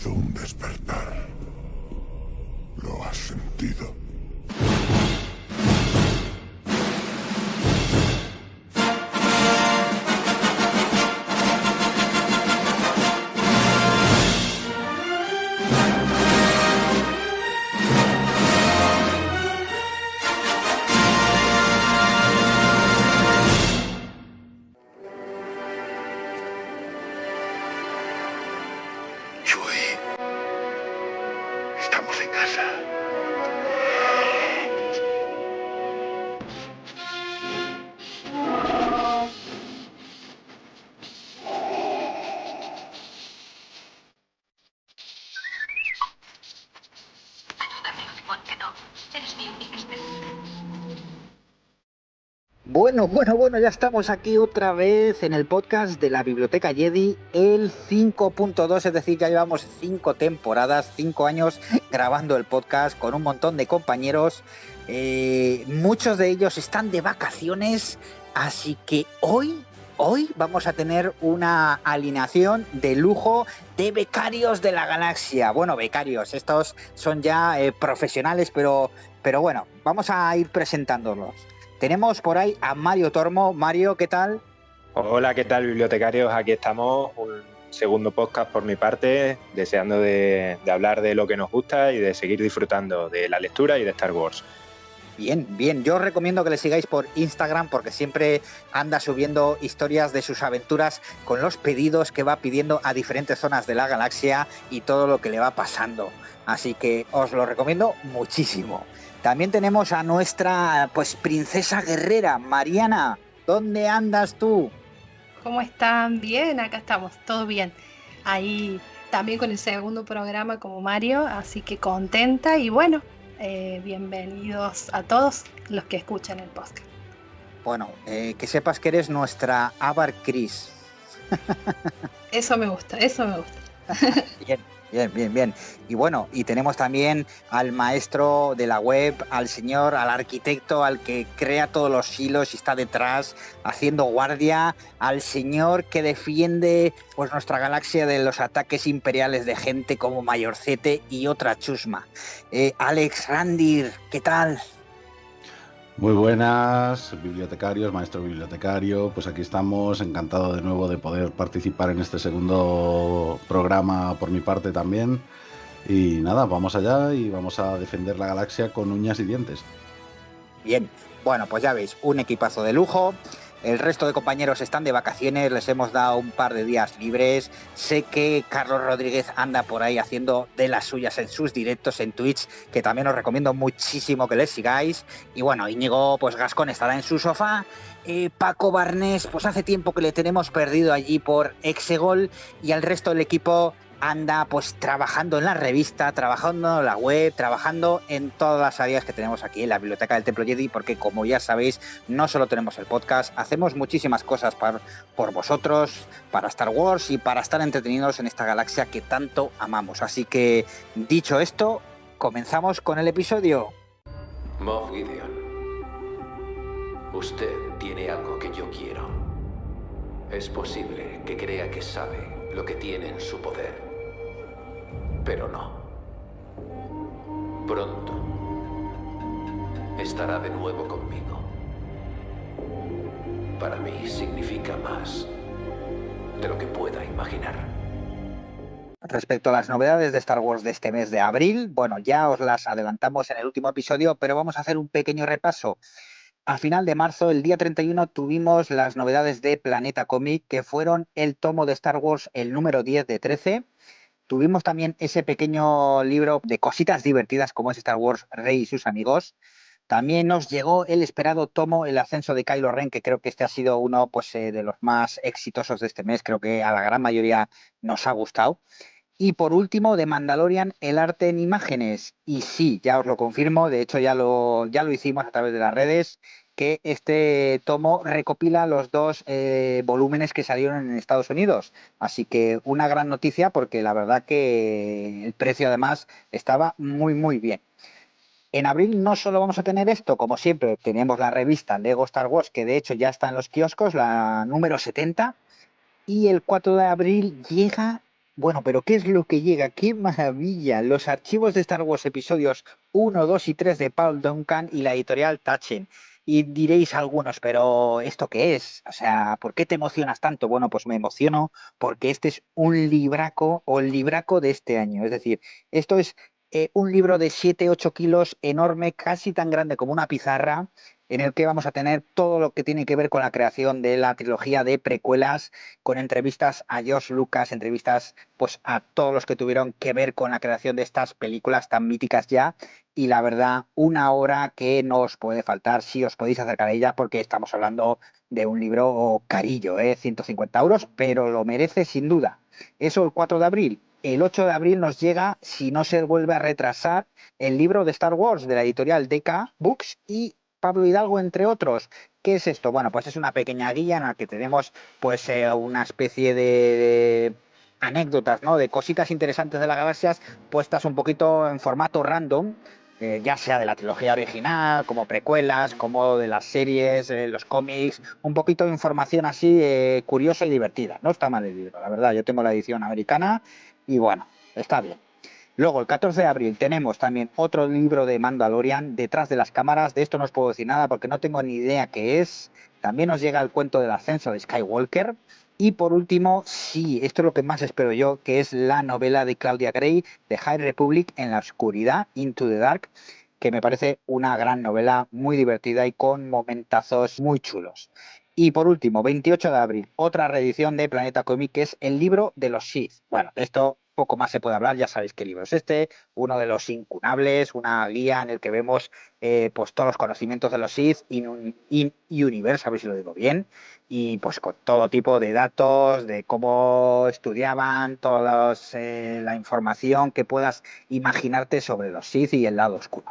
empezó un despertar. ¿Lo has sentido? Estamos en casa. Ayúdame, porque no. Eres mi única esperanza. Bueno, ya estamos aquí otra vez en el podcast de la Biblioteca Jedi, el 5.2, es decir, ya llevamos 5 temporadas, 5 años grabando el podcast con un montón de compañeros. Muchos de ellos están de vacaciones, así que hoy vamos a tener una alineación de lujo de becarios de la galaxia. Bueno, becarios, estos son ya profesionales, pero bueno, vamos a ir presentándolos. Tenemos por ahí a Mario Tormo. Mario, ¿qué tal? Hola, ¿qué tal, bibliotecarios? Aquí estamos, un segundo podcast por mi parte, deseando de hablar de lo que nos gusta y de seguir disfrutando de la lectura y de Star Wars. Bien. Yo os recomiendo que le sigáis por Instagram porque siempre anda subiendo historias de sus aventuras con los pedidos que va pidiendo a diferentes zonas de la galaxia y todo lo que le va pasando. Así que os lo recomiendo muchísimo. También tenemos a nuestra princesa guerrera, Mariana. ¿Dónde andas tú? ¿Cómo están? Bien, acá estamos, todo bien. Ahí también con el segundo programa como Mario, así que contenta y bueno, bienvenidos a todos los que escuchan el podcast. Bueno, que sepas que eres nuestra Avar Chris. Eso me gusta. Bien. Y bueno, y tenemos también al maestro de la web, al arquitecto, al que crea todos los hilos y está detrás haciendo guardia, al señor que defiende pues nuestra galaxia de los ataques imperiales de gente como Mayorcete y otra chusma. Alex Randir, ¿qué tal? Muy buenas, bibliotecarios, maestro bibliotecario. Pues aquí estamos, encantado de nuevo de poder participar en este segundo programa por mi parte también. Y nada, vamos allá y vamos a defender la galaxia con uñas y dientes. Bien, bueno, pues ya veis, un equipazo de lujo. El resto de compañeros están de vacaciones, les hemos dado un par de días libres. Sé que Carlos Rodríguez anda por ahí haciendo de las suyas en sus directos en Twitch, que también os recomiendo muchísimo que les sigáis. Y bueno, Íñigo pues Gascón estará en su sofá. Paco Barnés, pues hace tiempo que le tenemos perdido allí por Exegol, y al resto del equipo anda pues trabajando en la revista, trabajando en la web, trabajando en todas las áreas que tenemos aquí en la Biblioteca del Templo Jedi, porque como ya sabéis, no solo tenemos el podcast, hacemos muchísimas cosas por vosotros, para Star Wars y para estar entretenidos en esta galaxia que tanto amamos. Así que, dicho esto, comenzamos con el episodio. Moff Gideon, usted tiene algo que yo quiero. Es posible que crea que sabe lo que tiene en su poder, pero no. Pronto estará de nuevo conmigo. Para mí significa más de lo que pueda imaginar. Respecto a las novedades de Star Wars de este mes de abril, bueno, ya os las adelantamos en el último episodio, pero vamos a hacer un pequeño repaso. A final de marzo, el día 31, tuvimos las novedades de Planeta Comic, que fueron el tomo de Star Wars, el número 10 de 13. Tuvimos también ese pequeño libro de cositas divertidas como es Star Wars Rey y sus amigos. También nos llegó el esperado tomo El ascenso de Kylo Ren, que creo que este ha sido uno de los más exitosos de este mes. Creo que a la gran mayoría nos ha gustado. Y por último, de Mandalorian, el arte en imágenes. Y sí, ya os lo confirmo, de hecho ya lo hicimos a través de las redes, que este tomo recopila los dos volúmenes que salieron en Estados Unidos. Así que una gran noticia, porque la verdad que el precio además estaba muy bien. En abril no solo vamos a tener esto, como siempre, tenemos la revista Lego Star Wars, que de hecho ya está en los kioscos, la número 70, y el 4 de abril llega Bueno, pero ¿qué es lo que llega? ¡Qué maravilla! Los archivos de Star Wars episodios 1, 2 y 3 de Paul Duncan y la editorial Taschen. Y diréis algunos, pero ¿esto qué es? O sea, ¿por qué te emocionas tanto? Bueno, pues me emociono porque este es un libraco o el libraco de este año. Es decir, esto es un libro de 7, 8 kilos, enorme, casi tan grande como una pizarra, en el que vamos a tener todo lo que tiene que ver con la creación de la trilogía de precuelas, con entrevistas a George Lucas, entrevistas pues a todos los que tuvieron que ver con la creación de estas películas tan míticas ya, y la verdad, una obra que no os puede faltar si os podéis acercar a ella, porque estamos hablando de un libro carillo, 150 euros, pero lo merece sin duda. Eso el 4 de abril. El 8 de abril nos llega, si no se vuelve a retrasar, el libro de Star Wars de la editorial DK Books y Pablo Hidalgo, entre otros. ¿Qué es esto? Bueno, pues es una pequeña guía en la que tenemos pues una especie de anécdotas, ¿no? De cositas interesantes de las galaxias puestas un poquito en formato random, ya sea de la trilogía original, como precuelas, como de las series, los cómics, un poquito de información así curiosa y divertida. No está mal el libro, la verdad. Yo tengo la edición americana y bueno, está bien. Luego, el 14 de abril, tenemos también otro libro de Mandalorian, Detrás de las cámaras. De esto no os puedo decir nada porque no tengo ni idea qué es. También nos llega el cuento del ascenso de Skywalker. Y por último, sí, esto es lo que más espero yo, que es la novela de Claudia Gray, de High Republic en la oscuridad, Into the Dark, que me parece una gran novela, muy divertida y con momentazos muy chulos. Y por último, 28 de abril, otra reedición de Planeta Comic, que es el libro de los Sith. Bueno, de esto poco más se puede hablar, ya sabéis qué libro es este, uno de los incunables, una guía en el que vemos pues todos los conocimientos de los Sith in universe, a ver si lo digo bien, y pues con todo tipo de datos, de cómo estudiaban, toda la información que puedas imaginarte sobre los Sith y el lado oscuro.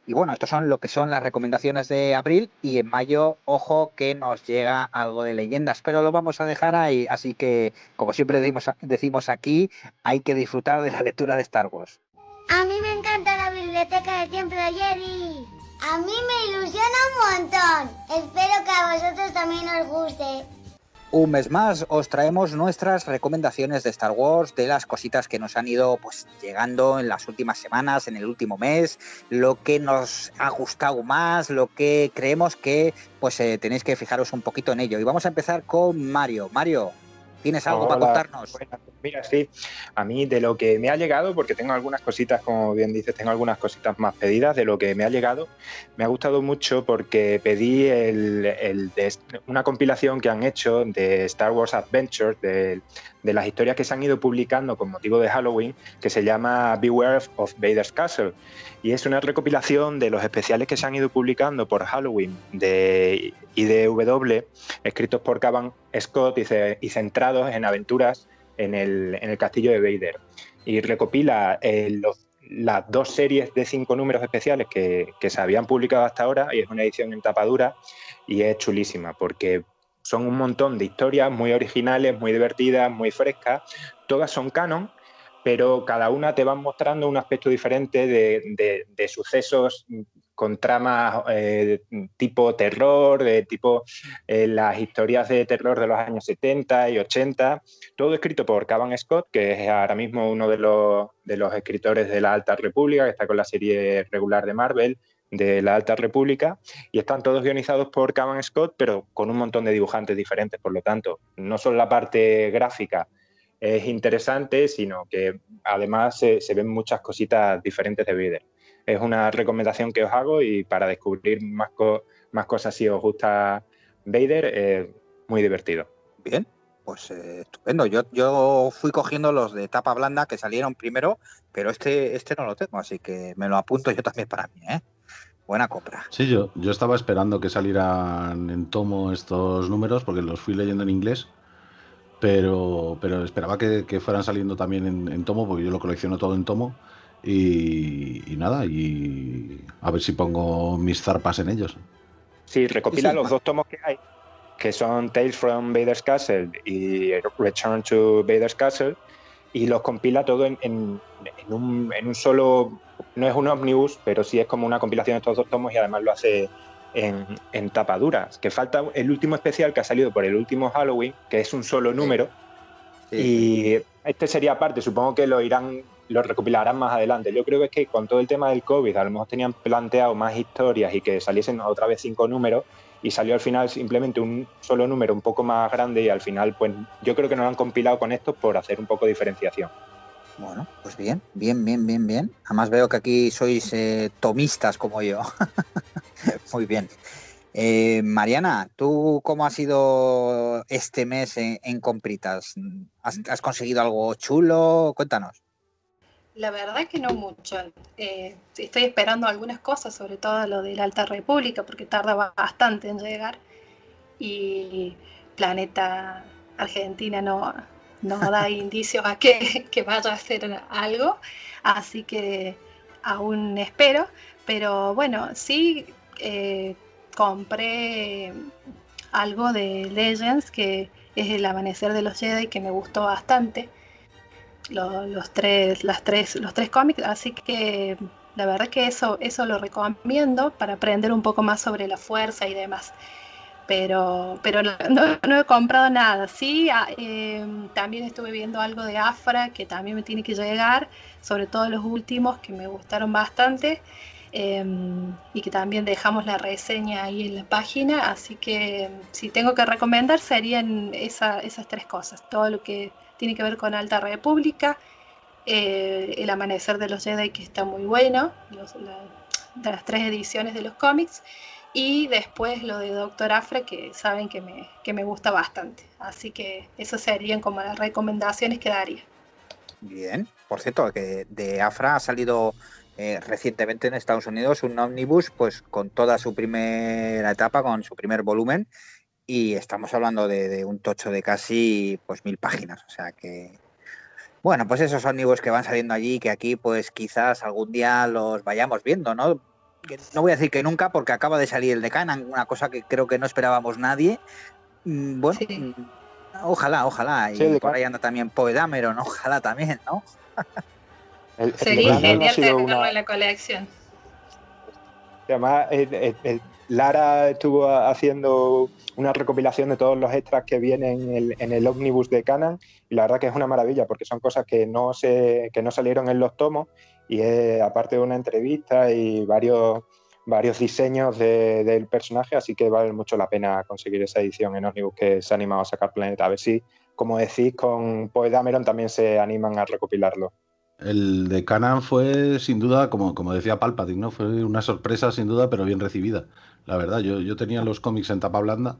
Y bueno, estos son lo que son las recomendaciones de abril, y en mayo, ojo que nos llega algo de leyendas, pero lo vamos a dejar ahí, así que como siempre decimos aquí, hay que disfrutar de la lectura de Star Wars. A mí me encanta la biblioteca del Templo Jedi. A mí me ilusiona un montón. Espero que a vosotros también os guste. Un mes más os traemos nuestras recomendaciones de Star Wars, de las cositas que nos han ido pues llegando en las últimas semanas, en el último mes, lo que nos ha gustado más, lo que creemos que pues tenéis que fijaros un poquito en ello. Y vamos a empezar con Mario. Mario, ¿tienes algo para contarnos? Bueno, mira, sí, a mí de lo que me ha llegado, porque tengo algunas cositas, como bien dices, tengo algunas cositas más pedidas, de lo que me ha llegado, me ha gustado mucho porque pedí una compilación que han hecho de Star Wars Adventures, de las historias que se han ido publicando con motivo de Halloween, que se llama Beware of Vader's Castle. Y es una recopilación de los especiales que se han ido publicando por Halloween de IDW, escritos por Cavan Scott y centrados en aventuras en el castillo de Vader. Y recopila las 2 series de 5 números especiales que se habían publicado hasta ahora, y es una edición en tapa dura y es chulísima porque son un montón de historias muy originales, muy divertidas, muy frescas. Todas son canon, pero cada una te van mostrando un aspecto diferente de sucesos con tramas tipo terror, tipo las historias de terror de los años 70 y 80, todo escrito por Cavan Scott, que es ahora mismo uno de los escritores de la Alta República, que está con la serie regular de Marvel, de la Alta República, y están todos guionizados por Cavan Scott, pero con un montón de dibujantes diferentes. Por lo tanto, no solo la parte gráfica es interesante, sino que además se ven muchas cositas diferentes de Vader. Es una recomendación que os hago, y para descubrir más cosas si os gusta Vader, es muy divertido. Bien, pues estupendo. Yo fui cogiendo los de tapa blanda que salieron primero, pero este no lo tengo, así que me lo apunto yo también para mí, ¿eh? Buena compra. Sí, yo estaba esperando que salieran en tomo estos números, porque los fui leyendo en inglés, pero esperaba que fueran saliendo también en tomo, porque yo lo colecciono todo en tomo, y nada, y a ver si pongo mis zarpas en ellos. Sí, recopila los 2 tomos que hay, que son Tales from Vader's Castle y Return to Vader's Castle, y los compila todo en un solo... No es un ómnibus, pero sí es como una compilación de estos 2 tomos, y además lo hace en tapaduras. Que falta el último especial que ha salido por el último Halloween, que es un solo número, sí. Este sería aparte, supongo que lo recopilarán más adelante. Yo creo que es que con todo el tema del COVID a lo mejor tenían planteado más historias y que saliesen otra vez 5 números y salió al final simplemente un solo número un poco más grande y al final pues yo creo que no lo han compilado con esto por hacer un poco de diferenciación. Bueno, pues bien. Además veo que aquí sois tomistas como yo. Muy bien. Mariana, ¿tú cómo ha sido este mes en compritas? ¿Has conseguido algo chulo? Cuéntanos. La verdad que no mucho. Estoy esperando algunas cosas, sobre todo lo de la Alta República, porque tarda bastante en llegar. Y Planeta Argentina no da indicios a que vaya a hacer algo. Así que aún espero. Pero bueno, sí compré algo de Legends, que es el Amanecer de los Jedi, que me gustó bastante. Los tres cómics, así que la verdad que eso lo recomiendo para aprender un poco más sobre la fuerza y demás. Pero no he comprado nada. Sí, también estuve viendo algo de Afra, que también me tiene que llegar, sobre todo los últimos, que me gustaron bastante, y que también dejamos la reseña ahí en la página. Así que si tengo que recomendar serían esas tres cosas: todo lo que tiene que ver con Alta República, el Amanecer de los Jedi, que está muy bueno, de las 3 ediciones de los cómics, y después lo de Doctor Afra, que saben que me gusta bastante. Así que esas serían como las recomendaciones que daría. Bien, por cierto, que de Afra ha salido recientemente en Estados Unidos un ómnibus, pues con toda su primera etapa, con su primer volumen, y estamos hablando de un tocho de casi pues 1000 páginas, o sea que bueno, pues esos ómnibus que van saliendo allí, que aquí pues quizás algún día los vayamos viendo, ¿no? No voy a decir que nunca, porque acaba de salir el de Kanan, una cosa que creo que no esperábamos nadie. Bueno, sí. Ojalá. Sí, y por ahí anda también Poe Dameron, ojalá también, ¿no? Sería genial tenerlo en la colección. Además, Lara estuvo haciendo una recopilación de todos los extras que vienen en el ómnibus de Kanan, y la verdad que es una maravilla, porque son cosas que no salieron en los tomos, y aparte de una entrevista y varios diseños del personaje, así que vale mucho la pena conseguir esa edición en ómnibus que se ha animado a sacar Planeta. A ver si, como decís, con Poe Dameron también se animan a recopilarlo. El de Kanan fue, sin duda, como decía Palpatine, ¿no? Fue una sorpresa, sin duda, pero bien recibida. La verdad, yo tenía los cómics en tapa blanda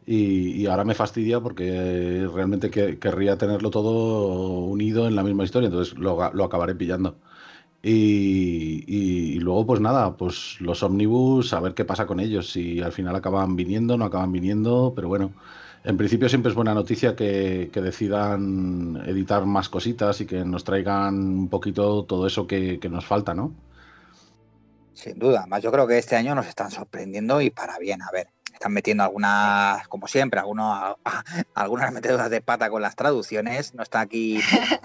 y ahora me fastidia porque realmente querría tenerlo todo unido en la misma historia, entonces lo acabaré pillando. Y luego, pues nada, pues los ómnibus, a ver qué pasa con ellos, si al final acaban viniendo, no acaban viniendo, pero bueno. En principio siempre es buena noticia que decidan editar más cositas y que nos traigan un poquito todo eso que nos falta, ¿no? Sin duda, más yo creo que este año nos están sorprendiendo y para bien. A ver, están metiendo algunas, como siempre, algunas meteduras de pata con las traducciones. No está aquí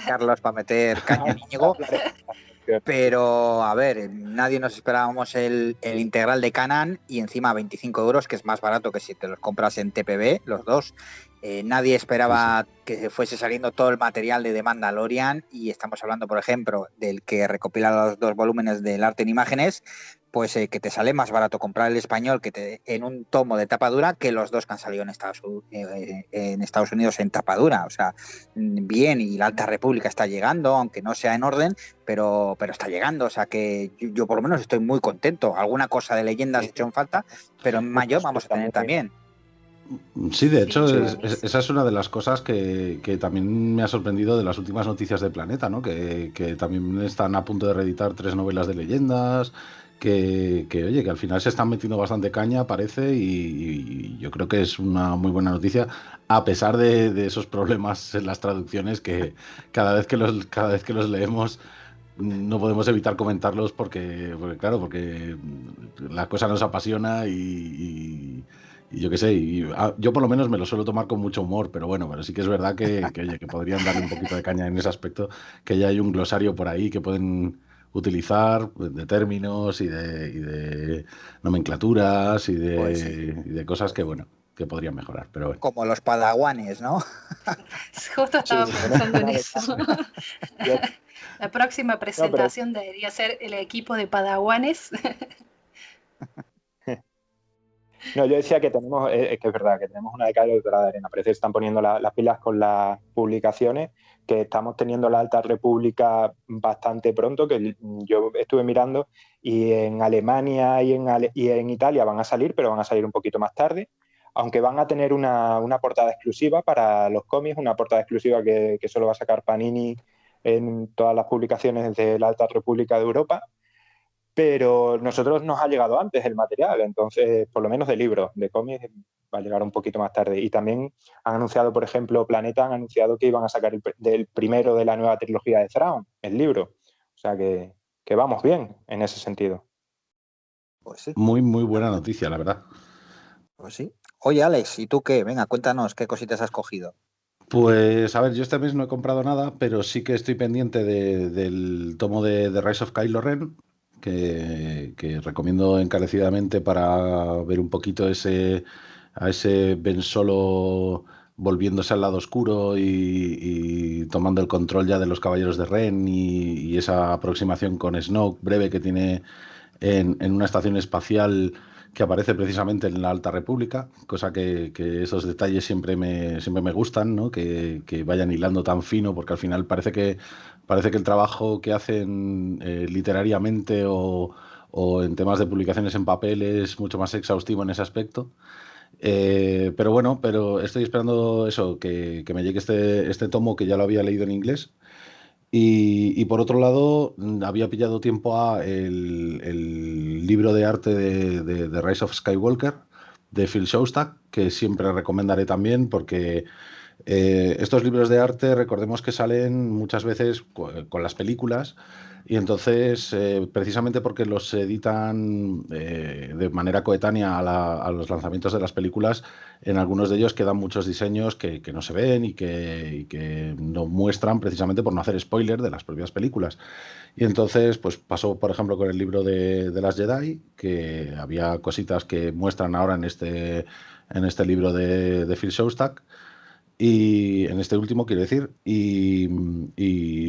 Carlos para meter caña en Íñigo. Pero, a ver, nadie nos esperábamos el integral de Kanan, y encima 25 euros, que es más barato que si te los compras en TPB, los dos. Nadie esperaba que fuese saliendo todo el material de The Mandalorian, y estamos hablando, por ejemplo, del que recopila los 2 volúmenes del arte en imágenes, pues que te sale más barato comprar el español en un tomo de tapa dura que los 2 que han salido en Estados Unidos en tapa dura. O sea, bien, y la Alta República está llegando, aunque no sea en orden, pero está llegando. O sea que yo por lo menos estoy muy contento. Alguna cosa de leyendas hecho en falta, pero en mayo vamos a tener también. Sí, de hecho, esa es una de las cosas que también me ha sorprendido de las últimas noticias de Planeta, ¿no? Que también están a punto de reeditar 3 novelas de leyendas, que al final se están metiendo bastante caña, parece, y yo creo que es una muy buena noticia, a pesar de esos problemas en las traducciones que cada vez que los leemos no podemos evitar comentarlos porque la cosa nos apasiona y yo qué sé, yo por lo menos me lo suelo tomar con mucho humor, pero sí que es verdad que podrían darle un poquito de caña en ese aspecto, que ya hay un glosario por ahí que pueden utilizar de términos y de nomenclaturas y de cosas que, que podrían mejorar, pero bueno. Como los padawanes, ¿no? Justo estaba Sí, pensando en una eso. Yo- La próxima no, pero presentación debería ser el equipo de padawanes. no, yo decía que tenemos, es que es verdad, que tenemos una década de de arena. Parece que están poniendo las pilas con las publicaciones, que estamos teniendo la Alta República bastante pronto, que yo estuve mirando, y en Alemania y en Italia van a salir, pero van a salir un poquito más tarde, aunque van a tener una portada exclusiva para los cómics, una portada exclusiva que solo va a sacar Panini en todas las publicaciones de la Alta República de Europa. Pero nosotros nos ha llegado antes el material, entonces, por lo menos de libros, de cómics, va a llegar un poquito más tarde. Y también han anunciado, por ejemplo, Planeta han anunciado que iban a sacar del primero de la nueva trilogía de Thrawn, el libro. O sea que vamos bien en ese sentido. Pues sí, Muy, muy buena noticia, la verdad. pues sí. Oye, Alex, ¿y tú qué? Venga, cuéntanos qué cositas has cogido. Pues a ver, yo este mes no he comprado nada, pero sí que estoy pendiente del tomo de Rise of Kylo Ren, que recomiendo encarecidamente para ver un poquito a ese Ben Solo volviéndose al lado oscuro y tomando el control ya de los Caballeros de Ren y esa aproximación con Snoke breve que tiene en una estación espacial que aparece precisamente en la Alta República, cosa que esos detalles siempre me gustan, ¿no? Que vayan hilando tan fino, porque al final parece que el trabajo que hacen literariamente o en temas de publicaciones en papel es mucho más exhaustivo en ese aspecto. Pero bueno, pero estoy esperando eso, que me llegue este tomo que ya lo había leído en inglés. Y por otro lado, había pillado tiempo a el libro de arte de Rise of Skywalker de Phil Shostak, que siempre recomendaré también porque estos libros de arte, recordemos que salen muchas veces con las películas y entonces, precisamente porque los editan de manera coetánea a los lanzamientos de las películas, en algunos de ellos quedan muchos diseños que no se ven y que no muestran precisamente por no hacer spoiler de las propias películas. Y entonces, pues pasó, por ejemplo, con el libro de las Jedi, que había cositas que muestran ahora en este libro de Phil Shostak. Y en este último, quiero decir, y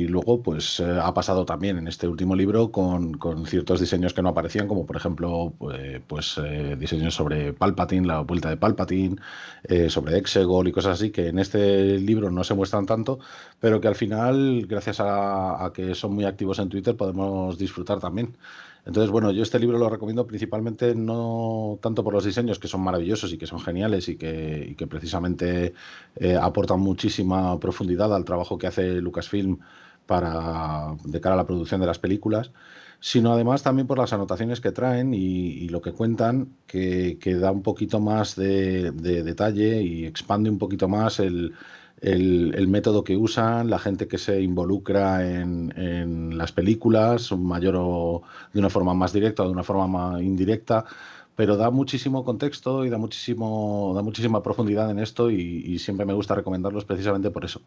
luego pues ha pasado también en este último libro con ciertos diseños que no aparecían, como por ejemplo diseños sobre Palpatine, la vuelta de Palpatine, sobre Exegol y cosas así, que en este libro no se muestran tanto, pero que al final, gracias a que son muy activos en Twitter, podemos disfrutar también. Entonces, bueno, yo este libro lo recomiendo principalmente no tanto por los diseños, que son maravillosos y que son geniales y que precisamente aportan muchísima profundidad al trabajo que hace Lucasfilm de cara a la producción de las películas, sino además también por las anotaciones que traen y lo que cuentan, que da un poquito más de detalle y expande un poquito más el método que usan, la gente que se involucra en las películas, mayor o de una forma más directa o de una forma más indirecta, pero da muchísimo contexto y da muchísima profundidad en esto y siempre me gusta recomendarlos precisamente por eso.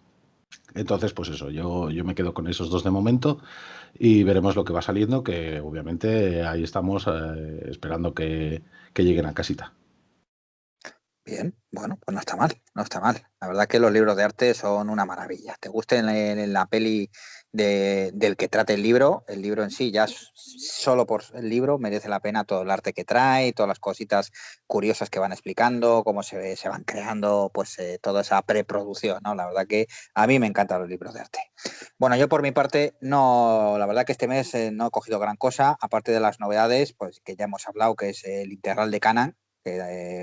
Entonces, pues eso, yo me quedo con esos dos de momento y veremos lo que va saliendo, que obviamente ahí estamos esperando que lleguen a casita. Bien, bueno, pues no está mal, no está mal. La verdad que los libros de arte son una maravilla. Te guste en la peli del que trate el libro en sí, ya solo por el libro merece la pena todo el arte que trae, todas las cositas curiosas que van explicando, cómo se van creando, pues toda esa preproducción, ¿no? La verdad que a mí me encantan los libros de arte. Bueno, yo por mi parte, no, la verdad que este mes no he cogido gran cosa, aparte de las novedades, pues que ya hemos hablado, que es el Integral de Kanan.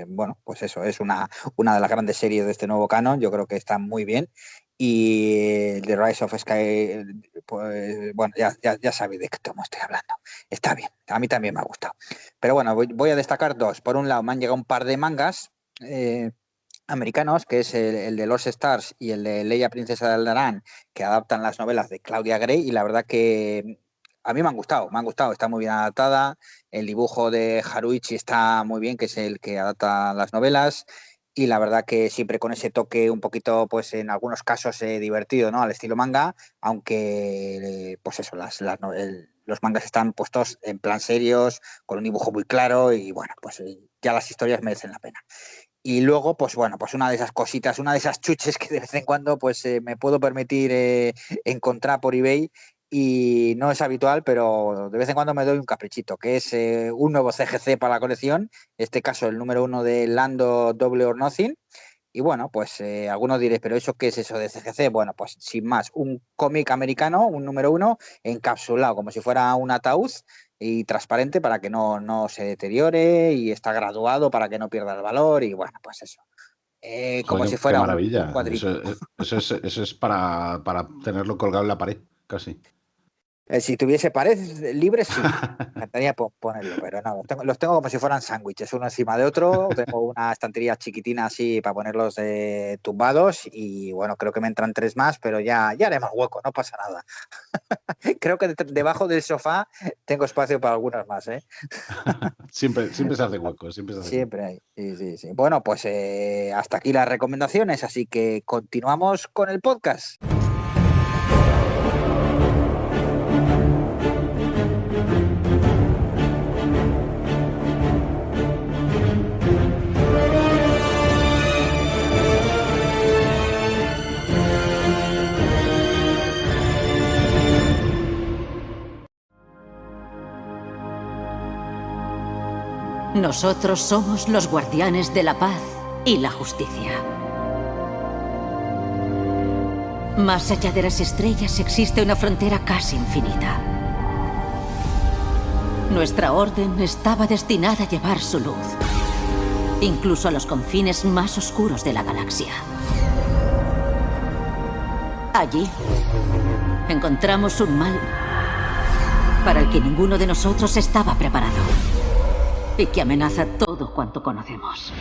Bueno, pues eso, es una de las grandes series de este nuevo canon, yo creo que está muy bien. Y The Rise of Sky, pues bueno, ya sabéis de qué tomo estoy hablando. Está bien, a mí también me ha gustado. Pero bueno, voy a destacar dos. Por un lado, me han llegado un par de mangas americanos, que es el de Lost Stars y el de Leia, Princesa de Alderaan, que adaptan las novelas de Claudia Gray, y la verdad que a mí me han gustado, está muy bien adaptada. El dibujo de Haruichi está muy bien, que es el que adapta las novelas, y la verdad que siempre con ese toque un poquito, pues en algunos casos divertido, ¿no? Al estilo manga, aunque pues eso, los mangas están puestos en plan serios, con un dibujo muy claro, y bueno, pues ya las historias merecen la pena. Y luego, pues bueno, pues una de esas cositas, una de esas chuches que de vez en cuando pues me puedo permitir encontrar por eBay y no es habitual, pero de vez en cuando me doy un caprichito, que es un nuevo CGC para la colección, en este caso el número 1 de Lando Double or Nothing. Y bueno, pues algunos diréis, ¿pero eso qué es eso de CGC? Bueno, pues sin más, un cómic americano, un número 1, encapsulado, como si fuera un ataúd y transparente para que no se deteriore y está graduado para que no pierda el valor y bueno, pues eso. Como Joder, si qué fuera un maravilla. cuadrito. Eso es para tenerlo colgado en la pared, casi. Si tuviese pared libre, sí. Me encantaría ponerlo, pero no, los tengo como si fueran sándwiches, uno encima de otro. Tengo una estantería chiquitina así para ponerlos tumbados y bueno, creo que me entran 3 más, pero ya haremos hueco, no pasa nada. Creo que debajo del sofá tengo espacio para algunas más, ¿eh? Siempre se hace hueco, siempre se hace hueco. Siempre hay. Sí. Bueno, pues hasta aquí las recomendaciones, así que continuamos con el podcast. Nosotros somos los guardianes de la paz y la justicia. Más allá de las estrellas existe una frontera casi infinita. Nuestra orden estaba destinada a llevar su luz, incluso a los confines más oscuros de la galaxia. Allí encontramos un mal para el que ninguno de nosotros estaba preparado y que amenaza todo cuanto conocemos.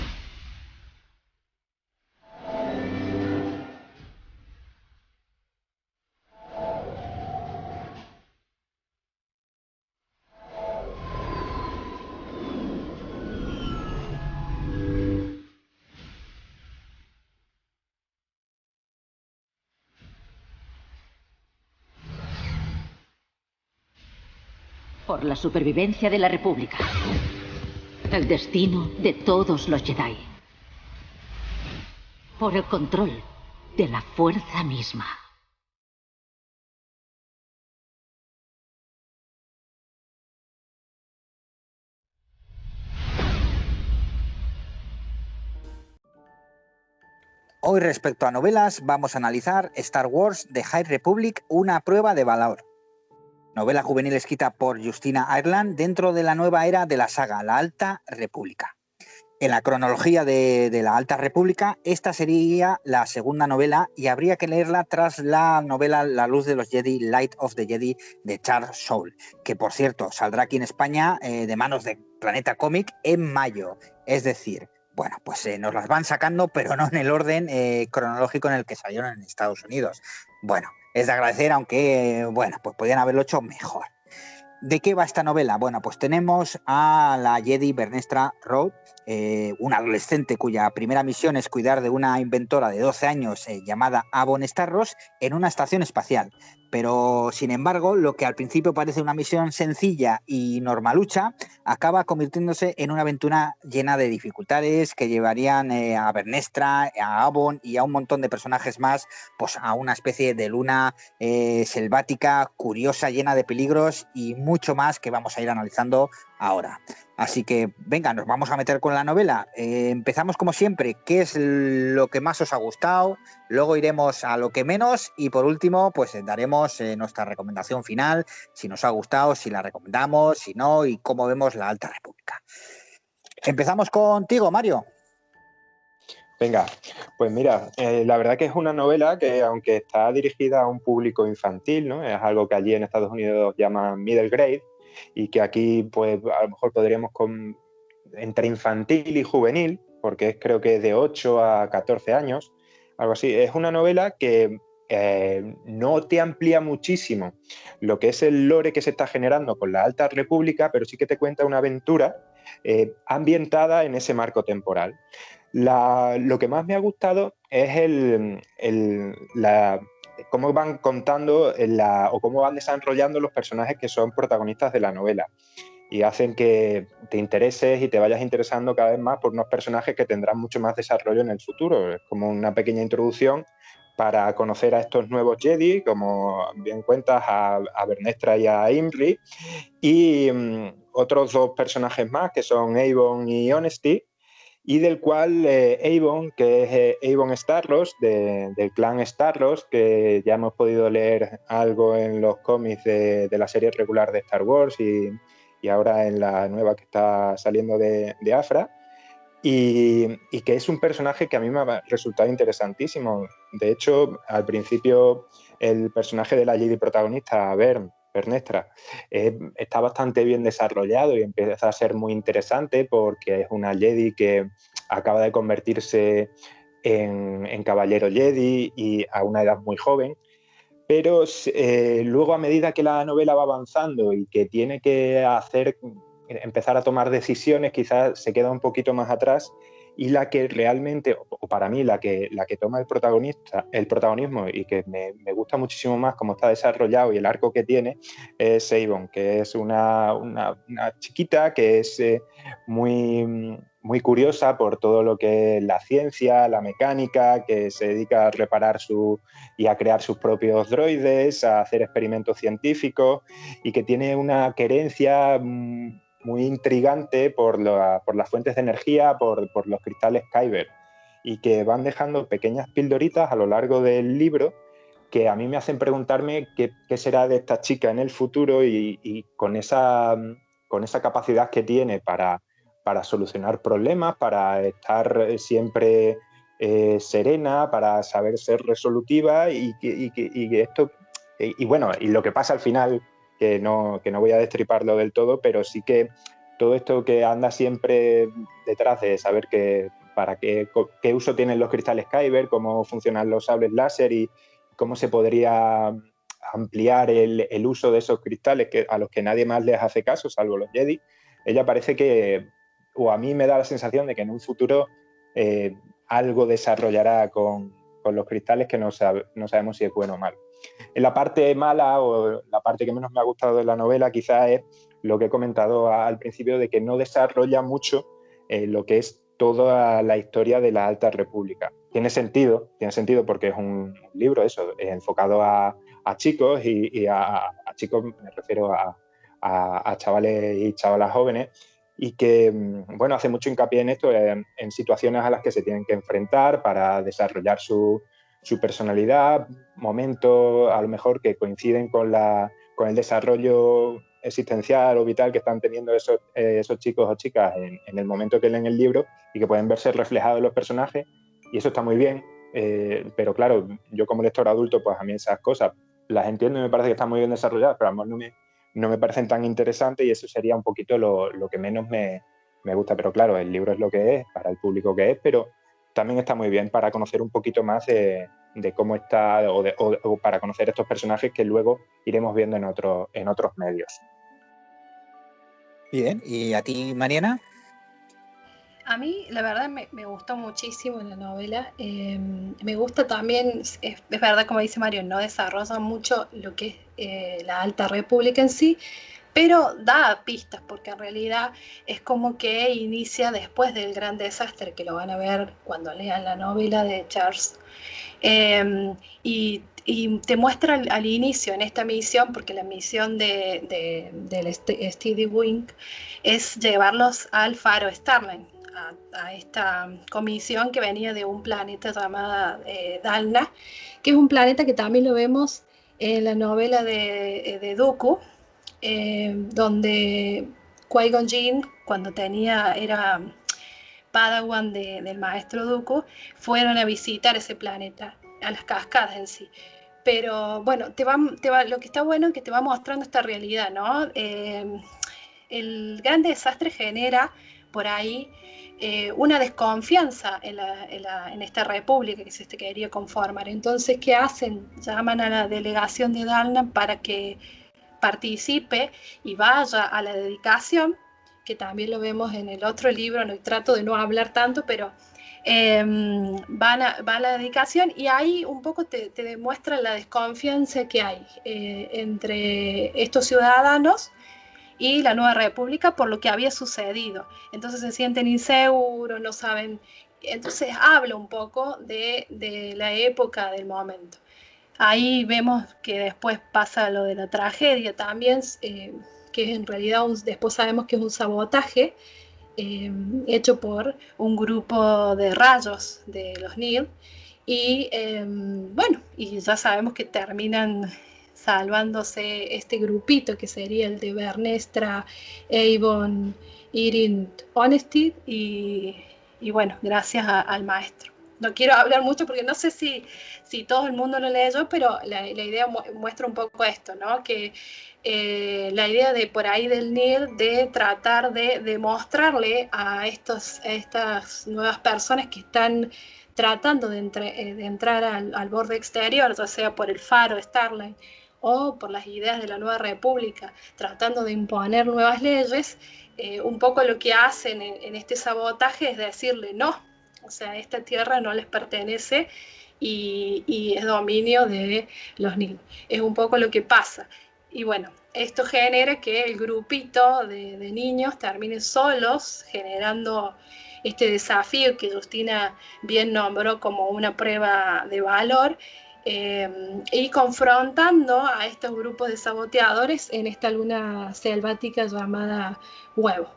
Por la supervivencia de la República. El destino de todos los Jedi. Por el control de la fuerza misma. Hoy respecto a novelas vamos a analizar Star Wars The High Republic, una prueba de valor. Novela juvenil escrita por Justina Ireland dentro de la nueva era de la saga, la Alta República. En la cronología de la Alta República, esta sería la segunda novela y habría que leerla tras la novela La luz de los Jedi, Light of the Jedi, de Charles Soule, que por cierto saldrá aquí en España de manos de Planeta Cómic en mayo. Es decir, bueno, pues nos las van sacando, pero no en el orden cronológico en el que salieron en Estados Unidos. Bueno, es de agradecer, aunque, bueno, pues podían haberlo hecho mejor. ¿De qué va esta novela? Bueno, pues tenemos a la Jedi Vernestra Rwood, una adolescente cuya primera misión es cuidar de una inventora de 12 años llamada Avon Starros en una estación espacial. Pero, sin embargo, lo que al principio parece una misión sencilla y normalucha, acaba convirtiéndose en una aventura llena de dificultades que llevarían a Vernestra, a Avon y a un montón de personajes más, pues a una especie de luna selvática, curiosa, llena de peligros y mucho más que vamos a ir analizando ahora. Así que, venga, nos vamos a meter con la novela. Empezamos como siempre, ¿qué es lo que más os ha gustado? Luego iremos a lo que menos y por último, pues daremos nuestra recomendación final, si nos ha gustado, si la recomendamos, si no y cómo vemos la Alta República. Empezamos contigo, Mario. Venga, pues mira, la verdad que es una novela que aunque está dirigida a un público infantil, ¿no? Es algo que allí en Estados Unidos llaman middle grade y que aquí pues a lo mejor podríamos entre infantil y juvenil, porque creo que es de 8 a 14 años, algo así. Es una novela que no te amplía muchísimo lo que es el lore que se está generando con la Alta República, pero sí que te cuenta una aventura ambientada en ese marco temporal. Lo que más me ha gustado es cómo van contando o cómo van desarrollando los personajes que son protagonistas de la novela. y hacen que te intereses y te vayas interesando cada vez más por unos personajes que tendrán mucho más desarrollo en el futuro. Es como una pequeña introducción para conocer a estos nuevos Jedi, como bien cuentas, a Vernestra y a Imri, y otros dos personajes más que son Avon y Honesty, y del cual Avon, que es Avon Starros, del clan Starros, que ya hemos podido leer algo en los cómics de la serie regular de Star Wars y ahora en la nueva que está saliendo de Afra, y que es un personaje que a mí me ha resultado interesantísimo. De hecho, al principio el personaje de la Jedi protagonista, Vernestra, está bastante bien desarrollado y empieza a ser muy interesante porque es una Jedi que acaba de convertirse en caballero Jedi y a una edad muy joven, pero luego a medida que la novela va avanzando y que tiene que empezar a tomar decisiones, quizás se queda un poquito más atrás, y la que realmente, o para mí, la que toma el protagonismo y que me gusta muchísimo más cómo está desarrollado y el arco que tiene, es Avon, que es una chiquita que es muy, muy curiosa por todo lo que es la ciencia, la mecánica, que se dedica a reparar y a crear sus propios droides, a hacer experimentos científicos, y que tiene una querencia muy intrigante por las fuentes de energía, por los cristales Kyber, y que van dejando pequeñas pildoritas a lo largo del libro que a mí me hacen preguntarme qué será de esta chica en el futuro, y con esa capacidad que tiene para solucionar problemas, para estar siempre serena, para saber ser resolutiva, y lo que pasa al final, que no voy a destriparlo del todo, pero sí que todo esto que anda siempre detrás de saber para qué uso tienen los cristales Kyber, cómo funcionan los sables láser y cómo se podría ampliar el uso de esos cristales a los que nadie más les hace caso, salvo los Jedi. Ella parece que, o a mí me da la sensación de que en un futuro algo desarrollará con los cristales que no sabemos si es bueno o malo. En la parte mala, o la parte que menos me ha gustado de la novela, quizás es lo que he comentado al principio, de que no desarrolla mucho lo que es toda la historia de la Alta República. Tiene sentido porque es un libro enfocado a chicos, y a chicos me refiero a chavales y chavalas jóvenes, y que hace mucho hincapié en esto, en situaciones a las que se tienen que enfrentar para desarrollar su personalidad, momentos a lo mejor que coinciden con el desarrollo existencial o vital que están teniendo esos chicos o chicas en el momento que leen el libro, y que pueden verse reflejados en los personajes, y eso está muy bien, pero claro, yo como lector adulto, pues a mí esas cosas las entiendo y me parece que están muy bien desarrolladas, pero a lo mejor no me parecen tan interesantes, y eso sería un poquito lo que menos me gusta. Pero claro, el libro es lo que es, para el público que es, pero también está muy bien para conocer un poquito más de cómo está, o para conocer estos personajes que luego iremos viendo en otros medios. Bien, ¿y a ti, Mariana? A mí, la verdad, me gustó muchísimo la novela. Me gusta también, es verdad, como dice Mario, no desarrolla mucho lo que es la Alta República en sí, pero da pistas, porque en realidad es como que inicia después del gran desastre, que lo van a ver cuando lean la novela de Charles. Y te muestra al inicio en esta misión, porque la misión del Steady Wing es llevarlos al faro Starling, a esta comisión que venía de un planeta llamado Dalna, que es un planeta que también lo vemos en la novela de Dooku, donde Qui-Gon Jinn, cuando era Padawan del maestro Dooku, fueron a visitar ese planeta, a las cascadas en sí. Pero bueno, lo que está bueno es que te va mostrando esta realidad, ¿no? El gran desastre genera por ahí una desconfianza en esta república que se quería conformar. Entonces, ¿qué hacen? Llaman a la delegación de Dalna para que participe y vaya a la dedicación, que también lo vemos en el otro libro, no trato de no hablar tanto, pero va a la dedicación, y ahí un poco te demuestra la desconfianza que hay entre estos ciudadanos y la Nueva República por lo que había sucedido. Entonces se sienten inseguros, no saben. Entonces habla un poco de la época del momento. Ahí vemos que después pasa lo de la tragedia también, que en realidad después sabemos que es un sabotaje hecho por un grupo de rayos de los Nil. Y bueno, y ya sabemos que terminan salvándose este grupito que sería el de Vernestra, Avon, Irin, Honesty y bueno, gracias al maestro. No quiero hablar mucho porque no sé si todo el mundo lo leyó, pero la idea muestra un poco esto, ¿no? Que la idea de por ahí del Nil de tratar de demostrarle a estas nuevas personas que están tratando de entrar al borde exterior, ya sea por el faro Starlight o por las ideas de la Nueva República, tratando de imponer nuevas leyes, un poco lo que hacen en este sabotaje es decirle no, o sea, esta tierra no les pertenece y es dominio de los Nil. Es un poco lo que pasa. Y bueno, esto genera que el grupito de niños termine solos, generando este desafío que Justina bien nombró como una prueba de valor, y confrontando a estos grupos de saboteadores en esta luna selvática llamada Huevo.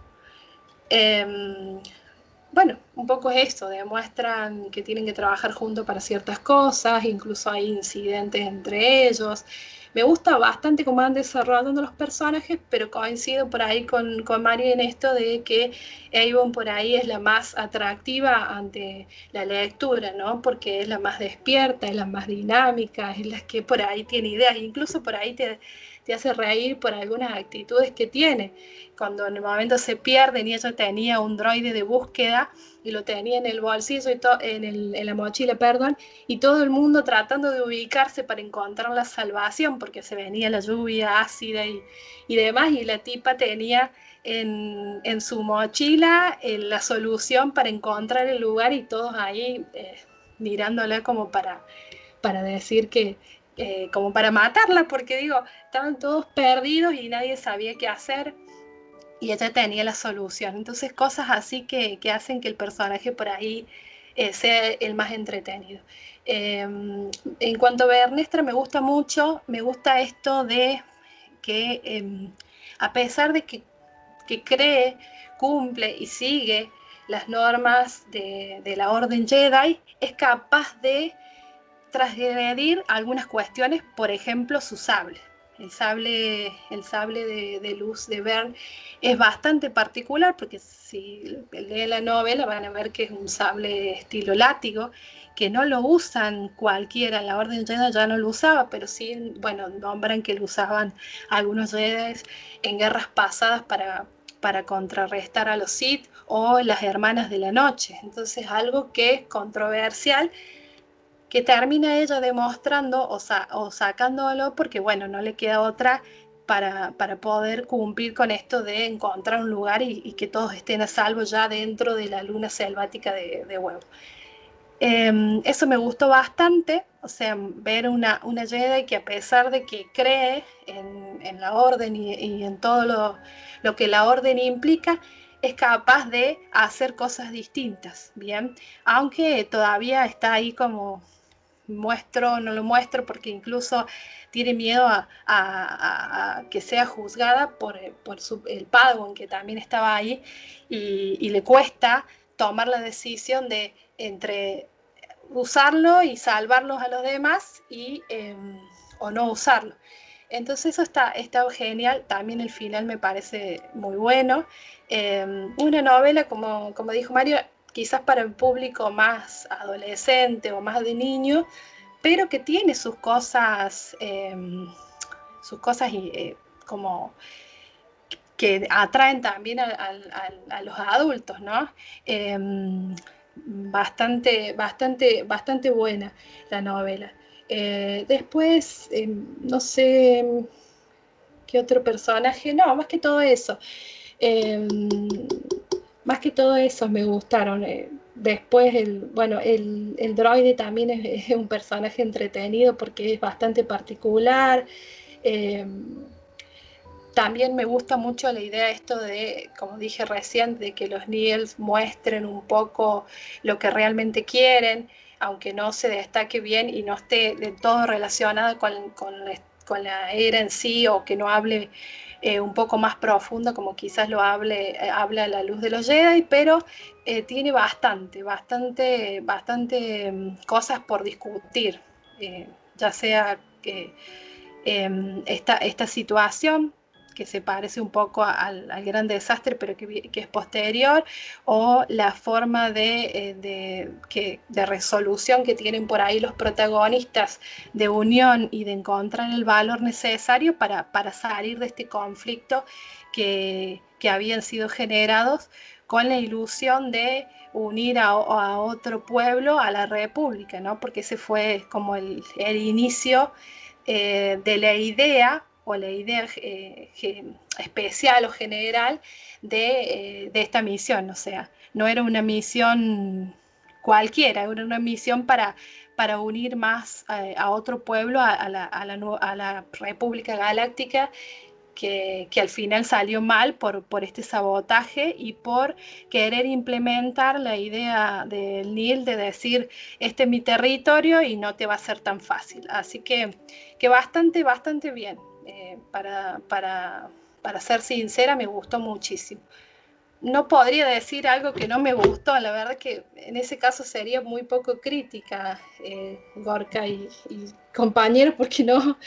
Bueno, un poco es esto, demuestran que tienen que trabajar juntos para ciertas cosas, incluso hay incidentes entre ellos. Me gusta bastante cómo van desarrollando los personajes, pero coincido por ahí con María en esto de que Avon por ahí es la más atractiva ante la lectura, ¿no? Porque es la más despierta, es la más dinámica, es la que por ahí tiene ideas, incluso por ahí te hace reír por algunas actitudes que tiene. Cuando en el momento se pierden y ella tenía un droide de búsqueda y lo tenía en el bolsillo, en la mochila, perdón, y todo el mundo tratando de ubicarse para encontrar la salvación, porque se venía la lluvia ácida y demás, y la tipa tenía en su mochila la solución para encontrar el lugar y todos ahí mirándola como para decir que como para matarla, porque digo, estaban todos perdidos y nadie sabía qué hacer y ella tenía la solución. Entonces cosas así que hacen que el personaje por ahí sea el más entretenido. En cuanto a Vernestra, me gusta mucho, me gusta esto de que a pesar de que cree, cumple y sigue las normas de la Orden Jedi, es capaz de transgredir algunas cuestiones, por ejemplo su sable. El sable de luz de Vern es bastante particular, porque si leen la novela van a ver que es un sable estilo látigo, que no lo usan cualquiera. La Orden Jedi ya no lo usaba, pero sí, bueno, nombran que lo usaban algunos Jedi en guerras pasadas para contrarrestar a los Sith o las Hermanas de la Noche. Entonces algo que es controversial, que termina ella demostrando o sacándolo porque, bueno, no le queda otra para poder cumplir con esto de encontrar un lugar y que todos estén a salvo ya dentro de la luna selvática de Huevo. Eso me gustó bastante, o sea, ver una Jedi que a pesar de que cree en la Orden y en todo lo que la Orden implica, es capaz de hacer cosas distintas, ¿bien? Aunque todavía está ahí como no lo muestro, porque incluso tiene miedo a que sea juzgada por el Padawan, que también estaba ahí, y le cuesta tomar la decisión de entre usarlo y salvarlos a los demás o no usarlo. Entonces eso está genial. También el final me parece muy bueno. Una novela, como dijo Mario, quizás para el público más adolescente o más de niño, pero que tiene sus cosas como que atraen también a los adultos, ¿no? Bastante buena la novela. Después, no sé qué otro personaje, no, más que todo eso. Más que todo eso me gustaron. Después, el droide también es un personaje entretenido porque es bastante particular. también me gusta mucho la idea esto de, como dije recién, de que los Niels muestren un poco lo que realmente quieren, aunque no se destaque bien y no esté de todo relacionado con la era en sí, o que no hable un poco más profundo como quizás lo habla a la luz de los Jedi, pero tiene bastante cosas por discutir, ya sea que esta situación que se parece un poco al gran desastre, pero que es posterior, o la forma de resolución que tienen por ahí los protagonistas, de unión y de encontrar el valor necesario para salir de este conflicto que habían sido generados con la ilusión de unir a otro pueblo a la República, ¿no? Porque ese fue como el inicio de la idea, o la idea especial o general de esta misión. O sea, no era una misión cualquiera, era una misión para unir más a otro pueblo, a la República Galáctica, que al final salió mal por este sabotaje y por querer implementar la idea del Nihil de decir, este es mi territorio y no te va a ser tan fácil. Así que bastante bien. Para ser sincera, me gustó muchísimo. No podría decir algo que no me gustó, la verdad que en ese caso sería muy poco crítica, Gorka y compañeros, porque no,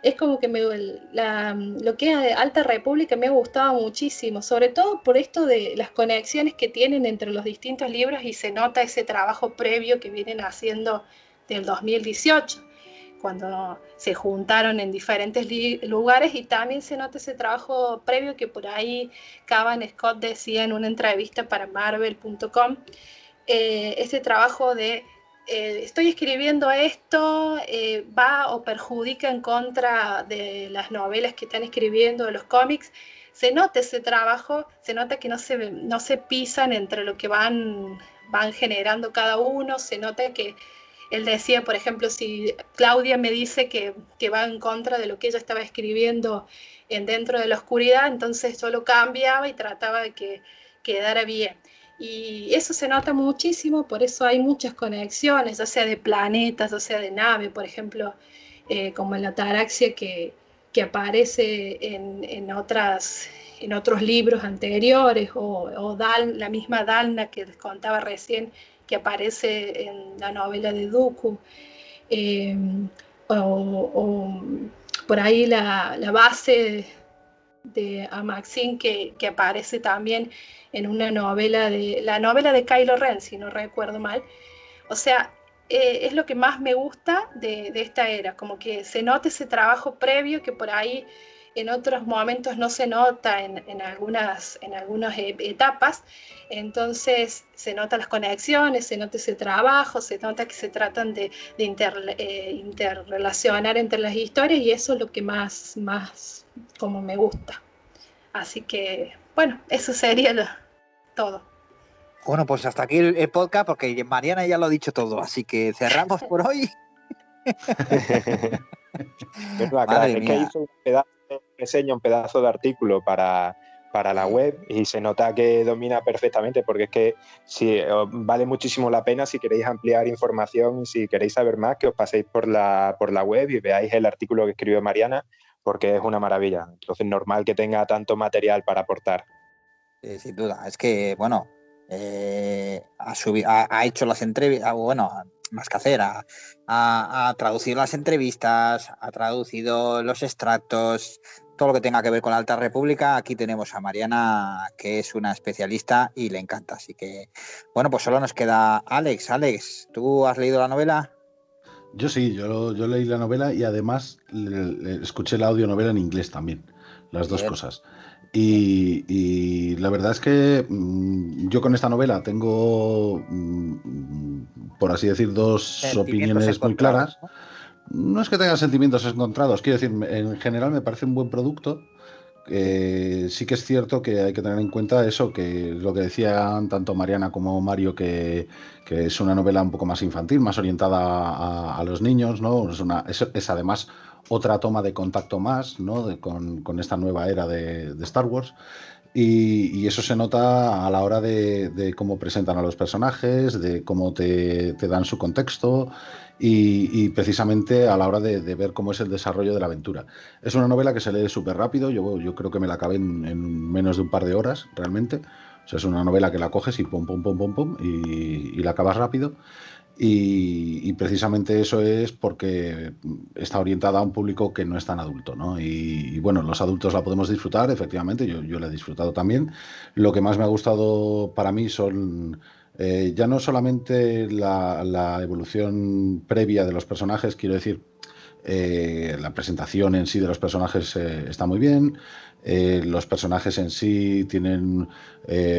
es como que lo que es Alta República me ha gustado muchísimo, sobre todo por esto de las conexiones que tienen entre los distintos libros, y se nota ese trabajo previo que vienen haciendo del 2018. Cuando se juntaron en diferentes lugares, y también se nota ese trabajo previo que por ahí Cavan Scott decía en una entrevista para Marvel.com, ese trabajo de estoy escribiendo esto, va o perjudica en contra de las novelas que están escribiendo, de los cómics. Se nota ese trabajo, se nota que no se pisan entre lo que van generando cada uno, se nota que él decía, por ejemplo, si Claudia me dice que va en contra de lo que ella estaba escribiendo en Dentro de la Oscuridad, entonces yo lo cambiaba y trataba de que quedara bien. Y eso se nota muchísimo, por eso hay muchas conexiones, ya sea de planetas, ya sea de nave, por ejemplo, como en la Ataraxia que aparece en otros libros anteriores, o la misma Dalna que les contaba recién, que aparece en la novela de Dooku, o por ahí la base de Amaxin que aparece también en una novela de Kylo Ren, si no recuerdo mal. O sea, es lo que más me gusta de esta era, como que se nota ese trabajo previo que por ahí en otros momentos no se nota en algunas etapas. Entonces se notan las conexiones, se nota ese trabajo, se nota que se tratan de interrelacionar entre las historias, y eso es lo que más como me gusta. Así que, bueno, eso sería todo. Bueno, pues hasta aquí el podcast, porque Mariana ya lo ha dicho todo, así que cerramos por hoy. Madre mía. Que hizo un pedazo de reseña, un pedazo de artículo para la web, y se nota que domina perfectamente, porque es que vale muchísimo la pena, si queréis ampliar información y si queréis saber más, que os paséis por la web y veáis el artículo que escribió Mariana, porque es una maravilla. Entonces, normal que tenga tanto material para aportar. Sin duda, es que, bueno, ha hecho las entrevistas, bueno, más que hacer, ha traducido las entrevistas, ha traducido los extractos, todo lo que tenga que ver con la Alta República. Aquí tenemos a Mariana, que es una especialista y le encanta. Así que, bueno, pues solo nos queda Alex. Alex, ¿tú has leído la novela? Yo sí, yo leí la novela y además escuché la audionovela en inglés también, las dos cosas. Y la verdad es que yo con esta novela tengo, por así decir, dos opiniones muy claras. No es que tenga sentimientos encontrados, quiero decir, en general me parece un buen producto. Sí que es cierto que hay que tener en cuenta eso, que lo que decían tanto Mariana como Mario, que es una novela un poco más infantil, más orientada a los niños, ¿no? Es además otra toma de contacto más, ¿no? Con esta nueva era de Star Wars. Y eso se nota a la hora de cómo presentan a los personajes, de cómo te dan su contexto y precisamente a la hora de ver cómo es el desarrollo de la aventura. Es una novela que se lee súper rápido, yo creo que me la acabé en menos de un par de horas realmente. O sea, es una novela que la coges y pum, pum, pum, pum, pum, y la acabas rápido. Y precisamente eso es porque está orientada a un público que no es tan adulto, ¿no? Y bueno, los adultos la podemos disfrutar, efectivamente, yo la he disfrutado también. Lo que más me ha gustado para mí son ya no solamente la evolución previa de los personajes, quiero decir, la presentación en sí de los personajes está muy bien. Los personajes en sí tienen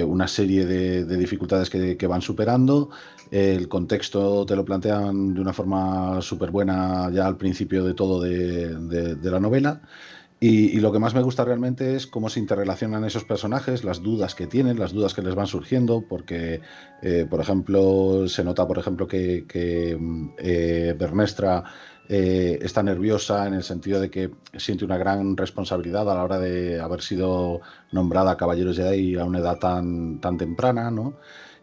una serie de dificultades que van superando. El contexto te lo plantean de una forma súper buena ya al principio de todo de la novela. Y lo que más me gusta realmente es cómo se interrelacionan esos personajes, las dudas que tienen, las dudas que les van surgiendo, porque, por ejemplo, se nota, por ejemplo, que Vernestra está nerviosa en el sentido de que siente una gran responsabilidad a la hora de haber sido nombrada Caballero Jedi a una edad tan temprana, ¿no?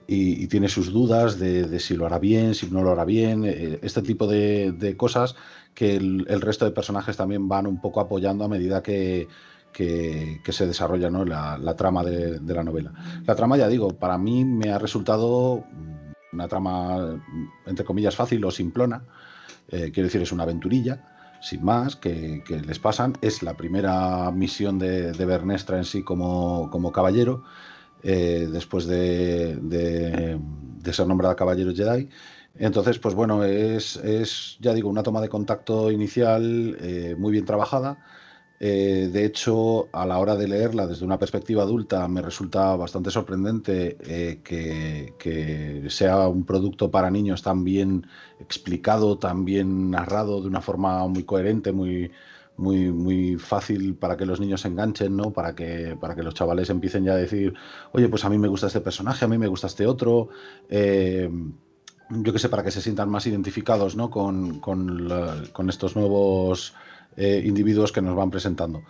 Y tiene sus dudas de si lo hará bien, si no lo hará bien, este tipo de cosas que el resto de personajes también van un poco apoyando a medida que se desarrolla, ¿no? la trama de la novela. La trama, ya digo, para mí me ha resultado una trama, entre comillas, fácil o simplona. Quiero decir, es una aventurilla, sin más, que les pasan. Es la primera misión de Vernestra en sí como caballero, después de ser nombrada Caballero Jedi. Entonces, pues bueno, es ya digo, una toma de contacto inicial muy bien trabajada. De hecho, a la hora de leerla desde una perspectiva adulta me resulta bastante sorprendente que sea un producto para niños tan bien explicado, tan bien narrado, de una forma muy coherente, muy fácil para que los niños se enganchen, ¿no? Para que los chavales empiecen ya a decir, oye, pues a mí me gusta este personaje, a mí me gusta este otro. Yo qué sé, para que se sientan más identificados, ¿no? con estos nuevos individuos que nos van presentando.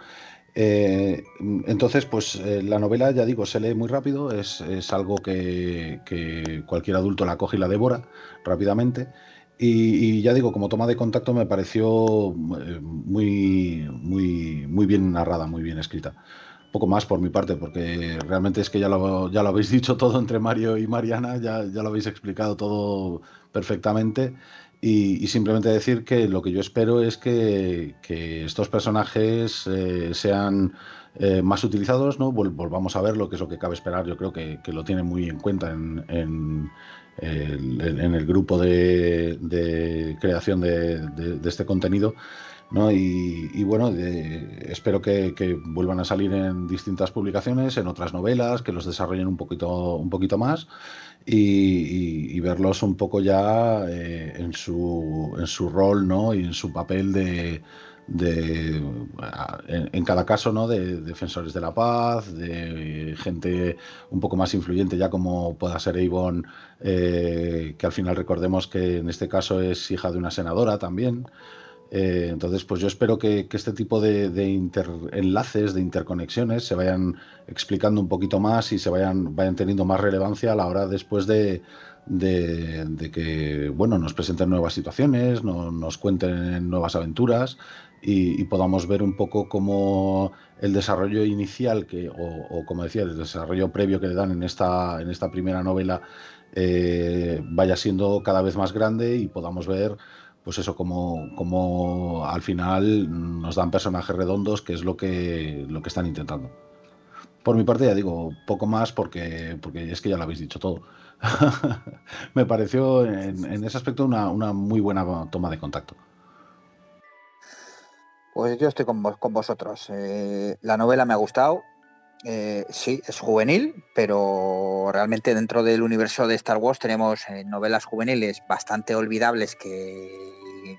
Entonces, pues la novela, ya digo, se lee muy rápido, es algo que cualquier adulto la coge y la devora rápidamente. Y ya digo, como toma de contacto me pareció muy bien narrada, muy bien escrita. Poco más por mi parte, porque realmente es que ya lo habéis dicho todo entre Mario y Mariana, ya lo habéis explicado todo perfectamente. Y simplemente decir que lo que yo espero es que estos personajes sean más utilizados, ¿no? Volvamos a ver lo que es lo que cabe esperar. Yo creo que lo tienen muy en cuenta en el grupo de creación de este contenido, ¿no? Y bueno, espero que vuelvan a salir en distintas publicaciones, en otras novelas, que los desarrollen un poquito más y verlos un poco ya en su rol, ¿no? Y en su papel en cada caso, ¿no? De defensores de la paz, de gente un poco más influyente ya como pueda ser Avon, que al final recordemos que en este caso es hija de una senadora también. Entonces, pues yo espero que este tipo de enlaces, de interconexiones, se vayan explicando un poquito más y se vayan teniendo más relevancia a la hora después de que, bueno, nos presenten nuevas situaciones, nos cuenten nuevas aventuras y podamos ver un poco cómo el desarrollo inicial o como decía, el desarrollo previo que le dan en esta primera novela vaya siendo cada vez más grande y podamos ver, pues eso, como al final nos dan personajes redondos, que es lo que están intentando. Por mi parte, ya digo, poco más porque es que ya lo habéis dicho todo. Me pareció en ese aspecto una muy buena toma de contacto. Pues yo estoy con vosotros. La novela me ha gustado. Sí, es juvenil, pero realmente dentro del universo de Star Wars tenemos novelas juveniles bastante olvidables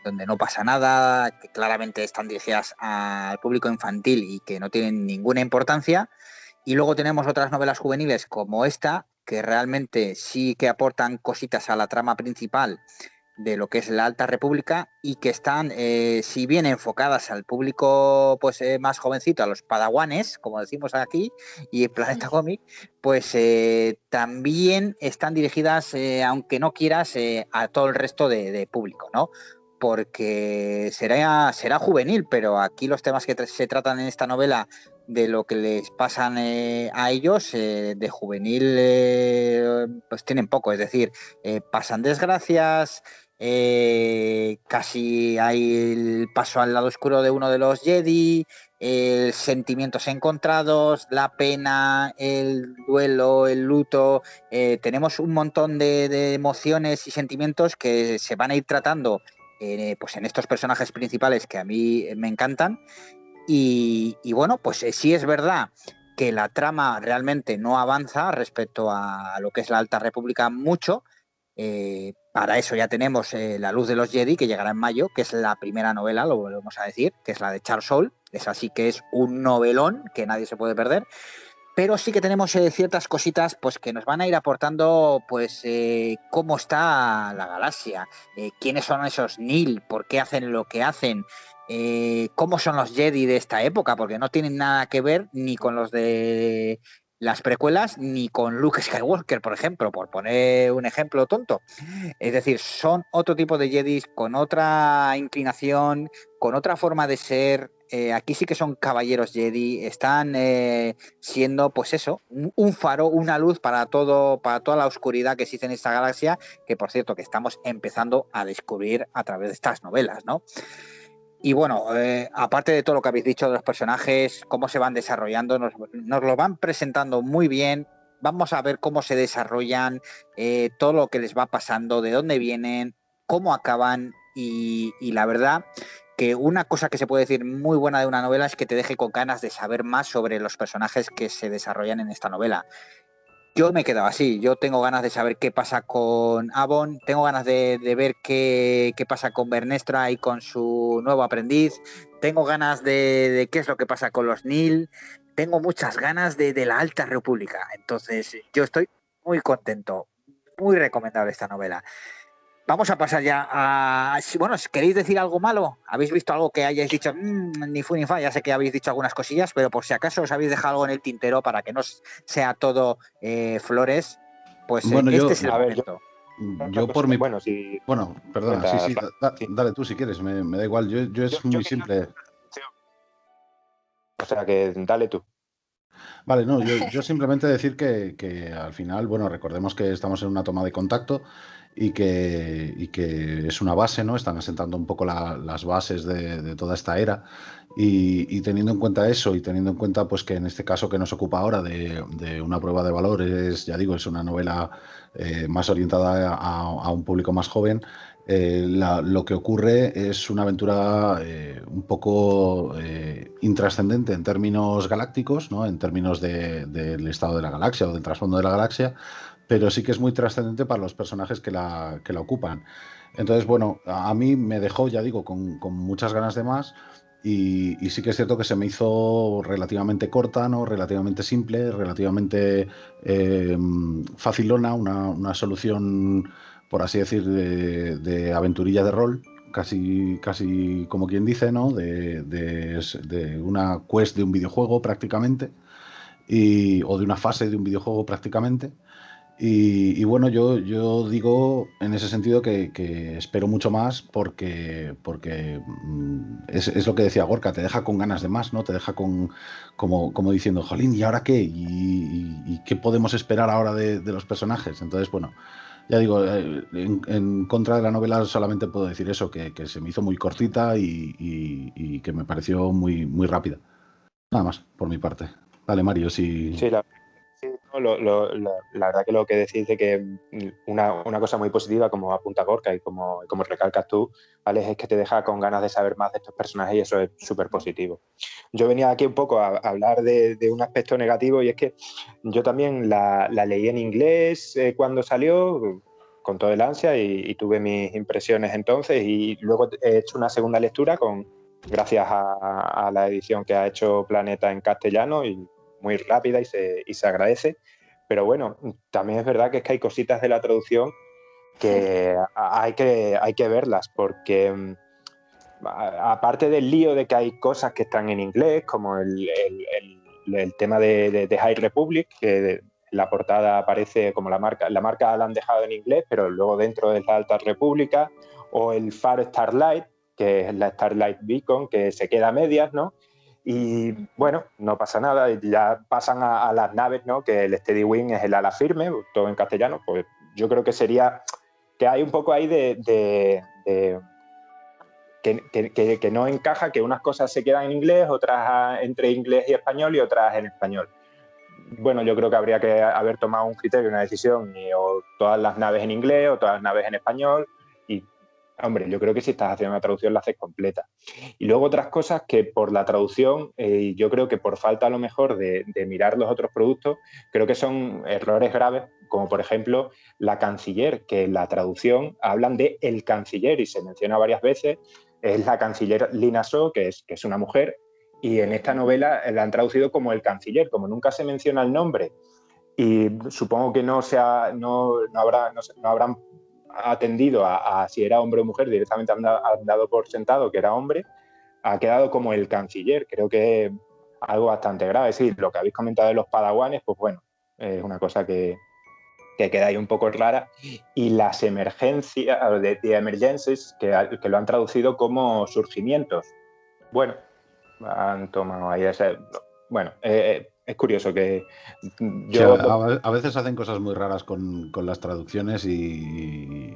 donde no pasa nada, que claramente están dirigidas al público infantil y que no tienen ninguna importancia. Y luego tenemos otras novelas juveniles como esta, que realmente sí que aportan cositas a la trama principal de lo que es la Alta República y que están, si bien enfocadas al público pues más jovencito, a los padawanes, como decimos aquí, y Planeta Cómic, pues también están dirigidas, aunque no quieras, a todo el resto de público, ¿no? Porque será juvenil, pero aquí los temas que se tratan en esta novela de lo que les pasan a ellos, de juvenil, pues tienen poco, es decir, pasan desgracias, casi hay el paso al lado oscuro de uno de los Jedi, sentimientos encontrados, la pena, el duelo, el luto, tenemos un montón de emociones y sentimientos que se van a ir tratando pues en estos personajes principales que a mí me encantan. Y bueno, pues sí es verdad que la trama realmente no avanza respecto a lo que es la Alta República mucho. Para eso ya tenemos La Luz de los Jedi, que llegará en mayo, que es la primera novela, lo volvemos a decir, que es la de Charles Soule. Es así que es un novelón que nadie se puede perder. Pero sí que tenemos ciertas cositas pues que nos van a ir aportando pues cómo está la galaxia, quiénes son esos Nil, por qué hacen lo que hacen, cómo son los Jedi de esta época, porque no tienen nada que ver ni con los de las precuelas ni con Luke Skywalker, por ejemplo, por poner un ejemplo tonto. Es decir, son otro tipo de Jedis con otra inclinación, con otra forma de ser. Aquí sí que son caballeros Jedi, están siendo, pues eso, un faro, una luz para toda la oscuridad que existe en esta galaxia, que por cierto que estamos empezando a descubrir a través de estas novelas, ¿no? Y bueno, aparte de todo lo que habéis dicho de los personajes, cómo se van desarrollando, nos lo van presentando muy bien. Vamos a ver cómo se desarrollan, todo lo que les va pasando, de dónde vienen, cómo acaban. Y la verdad que una cosa que se puede decir muy buena de una novela es que te deje con ganas de saber más sobre los personajes que se desarrollan en esta novela. Yo me he quedado así, yo tengo ganas de saber qué pasa con Avon, tengo ganas de ver qué pasa con Bernestra y con su nuevo aprendiz, tengo ganas de qué es lo que pasa con los Nil, tengo muchas ganas de la Alta República. Entonces yo estoy muy contento, muy recomendable esta novela. Vamos a pasar ya a... Bueno, ¿queréis decir algo malo? ¿Habéis visto algo que hayáis dicho ni fu ni fa? Ya sé que habéis dicho algunas cosillas, pero por si acaso os habéis dejado algo en el tintero para que no sea todo flores, pues Bueno, este es el momento. Yo por mi... Bueno, sí. Bueno, perdona, sí, dale tú si quieres, me da igual, yo es muy simple. O sea, que dale tú. Vale, no, yo simplemente decir que al final, bueno, recordemos que estamos en una toma de contacto y que es una base, ¿no? Están asentando un poco las bases de toda esta era y teniendo en cuenta eso y teniendo en cuenta pues que en este caso que nos ocupa ahora de una prueba de valores, ya digo, es una novela más orientada a un público más joven. Lo que ocurre es una aventura un poco intrascendente en términos galácticos, ¿no? En términos del estado de la galaxia o del trasfondo de la galaxia, pero sí que es muy trascendente para los personajes que la ocupan. Entonces, bueno, a mí me dejó, ya digo, con muchas ganas de más. Y sí que es cierto que se me hizo relativamente corta, ¿no? Relativamente simple, relativamente facilona, una solución, por así decir, de aventurilla de rol, casi como quien dice, ¿no? De una quest de un videojuego prácticamente, o de una fase de un videojuego prácticamente. Y bueno, yo digo en ese sentido que espero mucho más porque es lo que decía Gorka, te deja con ganas de más, ¿no? Te deja como diciendo, jolín, ¿y ahora qué? ¿Y qué podemos esperar ahora de los personajes? Entonces, bueno, ya digo, en contra de la novela solamente puedo decir eso, que se me hizo muy cortita y que me pareció muy, muy rápida. Nada más, por mi parte. Dale, Mario, si... Sí, la verdad que lo que decís de que una cosa muy positiva, como apunta Gorka y como recalcas tú, Alex, es que te deja con ganas de saber más de estos personajes y eso es súper positivo. Yo venía aquí un poco a hablar de un aspecto negativo y es que yo también la leí en inglés cuando salió, con todo el ansia y tuve mis impresiones entonces y luego he hecho una segunda lectura gracias a la edición que ha hecho Planeta en castellano y muy rápida y se agradece, pero bueno, también es verdad que hay cositas de la traducción que hay que verlas, porque aparte del lío de que hay cosas que están en inglés, como el tema de High Republic, que la portada aparece como la marca la han dejado en inglés, pero luego dentro de la Alta República, o el Far Starlight, que es la Starlight Beacon, que se queda a medias, ¿no? Y bueno, no pasa nada, ya pasan a las naves, ¿no? Que el Steady Wing es el ala firme, todo en castellano. Pues yo creo que sería que hay un poco ahí que no encaja, que unas cosas se quedan en inglés, otras entre inglés y español y otras en español. Bueno, yo creo que habría que haber tomado un criterio, una decisión, o todas las naves en inglés o todas las naves en español. Y, hombre, yo creo que si estás haciendo una traducción la haces completa. Y luego otras cosas que por la traducción, yo creo que por falta a lo mejor de mirar los otros productos, creo que son errores graves, como por ejemplo la canciller, que en la traducción hablan de el canciller y se menciona varias veces. Es la canciller Lina So, que es una mujer, y en esta novela la han traducido como el canciller, como nunca se menciona el nombre, y supongo que no habrán atendido a si era hombre o mujer, directamente han dado por sentado que era hombre, ha quedado como el canciller. Creo que es algo bastante grave. Sí, lo que habéis comentado de los padawanes, pues bueno, es una cosa que queda ahí un poco rara, y las emergencias, de emergencies, que lo han traducido como surgimientos. Bueno, han tomado ahí ese... Bueno, es curioso que yo... A veces hacen cosas muy raras con las traducciones y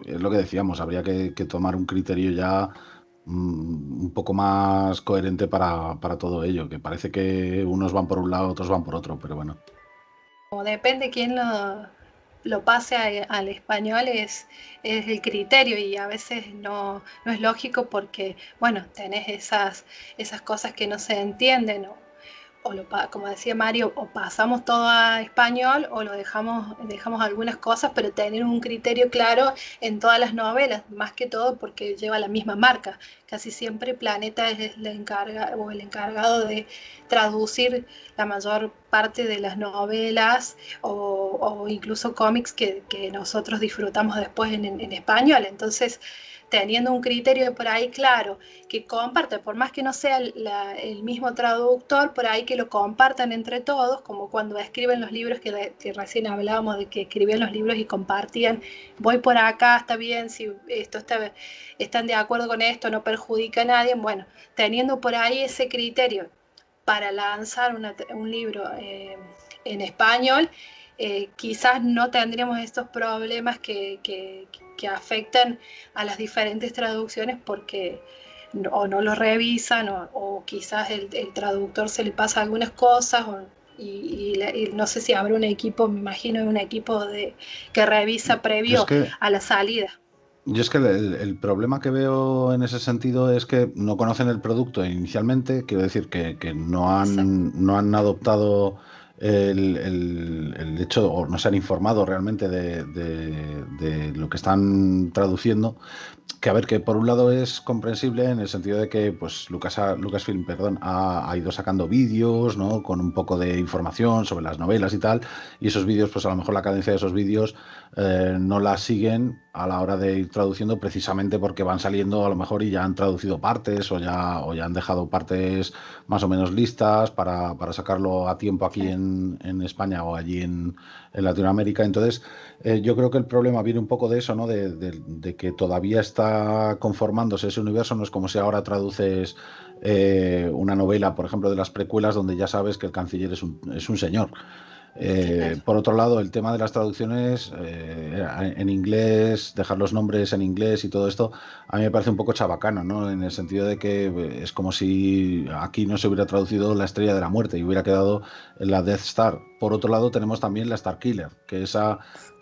es lo que decíamos, habría que tomar un criterio ya un poco más coherente para todo ello, que parece que unos van por un lado, otros van por otro, pero bueno. Depende quién lo pase al español, es el criterio, y a veces no es lógico porque, bueno, tenés esas cosas que no se entienden, como decía Mario, o pasamos todo a español o lo dejamos algunas cosas, pero tener un criterio claro en todas las novelas, más que todo porque lleva la misma marca. Casi siempre Planeta es el encargado de traducir la mayor parte de las novelas o incluso cómics que nosotros disfrutamos después en español. Entonces, teniendo un criterio por ahí claro, que comparte, por más que no sea el mismo traductor, por ahí que lo compartan entre todos, como cuando escriben los libros, que recién hablábamos de que escribían los libros y compartían, voy por acá, está bien, si están de acuerdo con esto, no perjudica a nadie. Bueno, teniendo por ahí ese criterio para lanzar un libro en español, quizás no tendríamos estos problemas que afectan a las diferentes traducciones, porque o no lo revisan o quizás el traductor se le pasa algunas cosas, y no sé si habrá un equipo, me imagino un equipo que revisa previo a la salida. Yo es que el problema que veo en ese sentido es que no conocen el producto inicialmente, quiero decir que no han adoptado el hecho, o no se han informado realmente de lo que están traduciendo, que a ver, que por un lado es comprensible en el sentido de que pues Lucasfilm ha ido sacando vídeos, ¿no?, con un poco de información sobre las novelas y tal, y esos vídeos, pues a lo mejor la cadencia de esos vídeos no la siguen a la hora de ir traduciendo, precisamente porque van saliendo a lo mejor y ya han traducido partes o ya han dejado partes más o menos listas para sacarlo a tiempo aquí en España o allí en Latinoamérica. Entonces yo creo que el problema viene un poco de eso, ¿no?, de que todavía está conformándose ese universo. No es como si ahora traduces una novela, por ejemplo, de las precuelas, donde ya sabes que el canciller es un señor. Por otro lado, el tema de las traducciones en inglés, dejar los nombres en inglés y todo esto, a mí me parece un poco chabacano, ¿no?, en el sentido de que es como si aquí no se hubiera traducido la Estrella de la Muerte y hubiera quedado la Death Star. Por otro lado, tenemos también la Star Killer, que esa,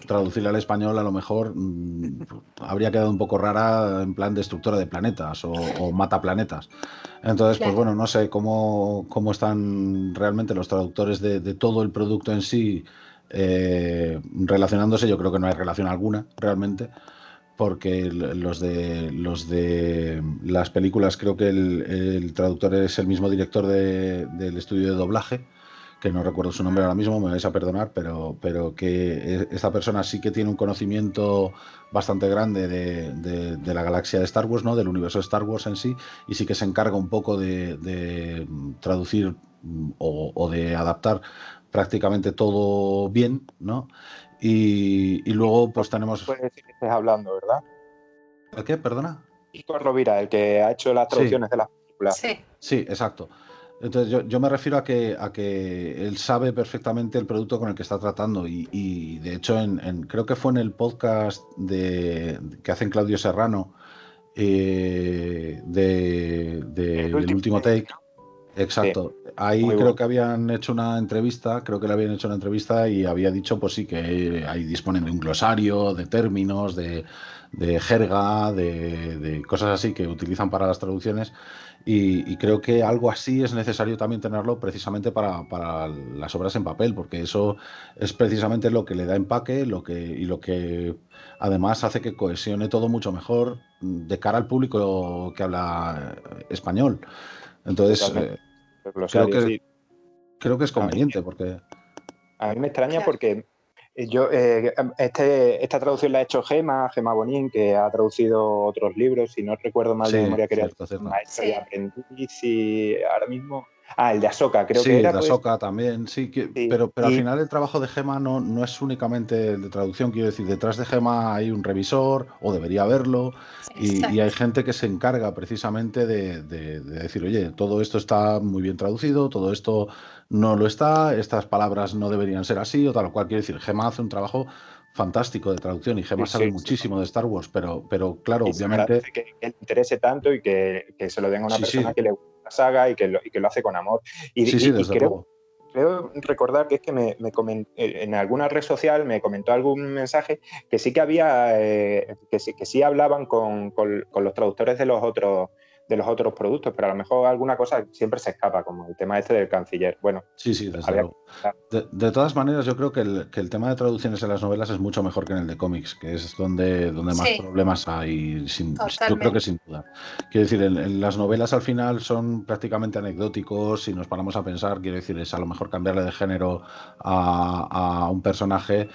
traducirla al español, a lo mejor habría quedado un poco rara, en plan destructora de planetas o mata planetas. Entonces, pues bueno, no sé cómo están realmente los traductores de todo el producto en sí relacionándose. Yo creo que no hay relación alguna realmente, porque los de las películas, creo que el traductor es el mismo director del estudio de doblaje, que no recuerdo su nombre ahora mismo, me vais a perdonar, pero que esta persona sí que tiene un conocimiento bastante grande de la galaxia de Star Wars, ¿no? Del universo de Star Wars en sí, y sí que se encarga un poco de traducir o de adaptar prácticamente todo bien, ¿no? Y luego pues tenemos... Puede decir que estés hablando, ¿verdad? ¿El qué? ¿Perdona? Kiko Rovira, el que ha hecho las traducciones de las películas. Sí, exacto. Entonces yo me refiero a que él sabe perfectamente el producto con el que está tratando y de hecho creo que fue en el podcast que hacen Claudio Serrano del último take. Exacto. Sí, ahí creo que habían hecho una entrevista, creo que le habían hecho una entrevista y había dicho, pues sí, que ahí disponen de un glosario, de términos, de jerga, de cosas así que utilizan para las traducciones y creo que algo así es necesario también tenerlo precisamente para las obras en papel, porque eso es precisamente lo que le da empaque y lo que además hace que cohesione todo mucho mejor de cara al público que habla español. Entonces, creo que es conveniente porque... A mí me extraña porque esta traducción la ha hecho Gema Bonín, que ha traducido otros libros, si no recuerdo mal de memoria, que era Maestro y Aprendiz, y ahora mismo... el de Ahsoka, creo que era. Sí, de Ahsoka también, sí. Pero al final el trabajo de Gema no es únicamente el de traducción, quiero decir, detrás de Gema hay un revisor, o debería haberlo, y hay gente que se encarga precisamente de decir, oye, todo esto está muy bien traducido, todo esto no lo está, estas palabras no deberían ser así, o tal o cual. Quiero decir, Gema hace un trabajo fantástico de traducción y Gema sabe muchísimo de Star Wars, pero claro, obviamente... Que le interese tanto y que se lo den a una persona que le gusta la saga y que lo hace con amor. Y creo recordar que es que en alguna red social me comentó algún mensaje que sí que había, que sí hablaban con los traductores de los otros productos, pero a lo mejor alguna cosa siempre se escapa, como el tema este del canciller. Bueno, sí, desde luego. De todas maneras, yo creo que el tema de traducciones en las novelas es mucho mejor que en el de cómics, que es donde más problemas hay, yo creo que sin duda. Quiero decir, en las novelas al final son prácticamente anecdóticos, si nos paramos a pensar, quiero decir, es a lo mejor cambiarle de género a un personaje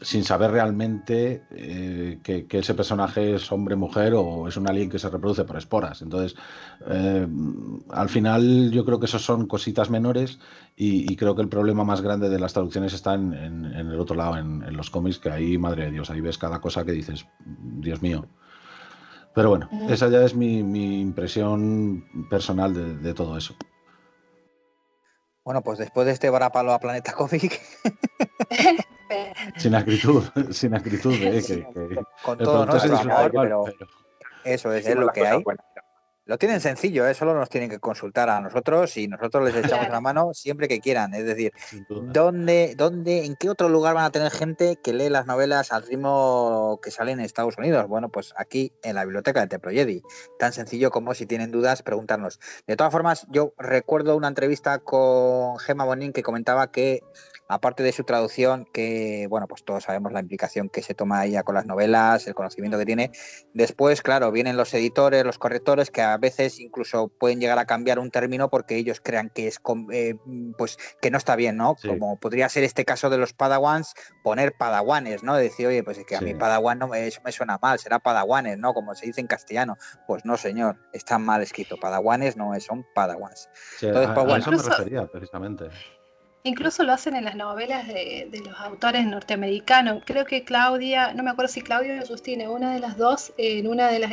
sin saber realmente que ese personaje es hombre, mujer o es un alien que se reproduce por esporas. Entonces, al final yo creo que esos son cositas menores y creo que el problema más grande de las traducciones está en el otro lado, en los cómics, que ahí, madre de Dios, ahí ves cada cosa que dices, Dios mío. Pero bueno, esa ya es mi impresión personal de todo eso. Bueno, pues después de este varapalo a Planeta Cómic... Sin acritud, con todo nuestro amor, pero eso es lo que hay. Lo tienen sencillo, solo nos tienen que consultar a nosotros y nosotros les echamos la mano siempre que quieran. Es decir, ¿en qué otro lugar van a tener gente que lee las novelas al ritmo que salen en Estados Unidos? Bueno, pues aquí en la biblioteca de Templo Jedi. Tan sencillo como, si tienen dudas, preguntarnos. De todas formas, yo recuerdo una entrevista con Gema Bonín que comentaba que, aparte de su traducción, que, bueno, pues todos sabemos la implicación que se toma ella con las novelas, el conocimiento que tiene. Después, claro, vienen los editores, los correctores, que a veces incluso pueden llegar a cambiar un término porque ellos crean que es pues que no está bien, ¿no? Sí. Como podría ser este caso de los padawans, poner padawanes, ¿no? Decir, oye, pues es que a mí padawan eso me suena mal, será padawanes, ¿no? Como se dice en castellano. Pues no, señor, está mal escrito. Padawanes no son padawans. Sí, entonces, a eso me refería, precisamente. Incluso lo hacen en las novelas de los autores norteamericanos. Creo que Claudia, no me acuerdo si Claudia o Justine, una de las dos, en una de las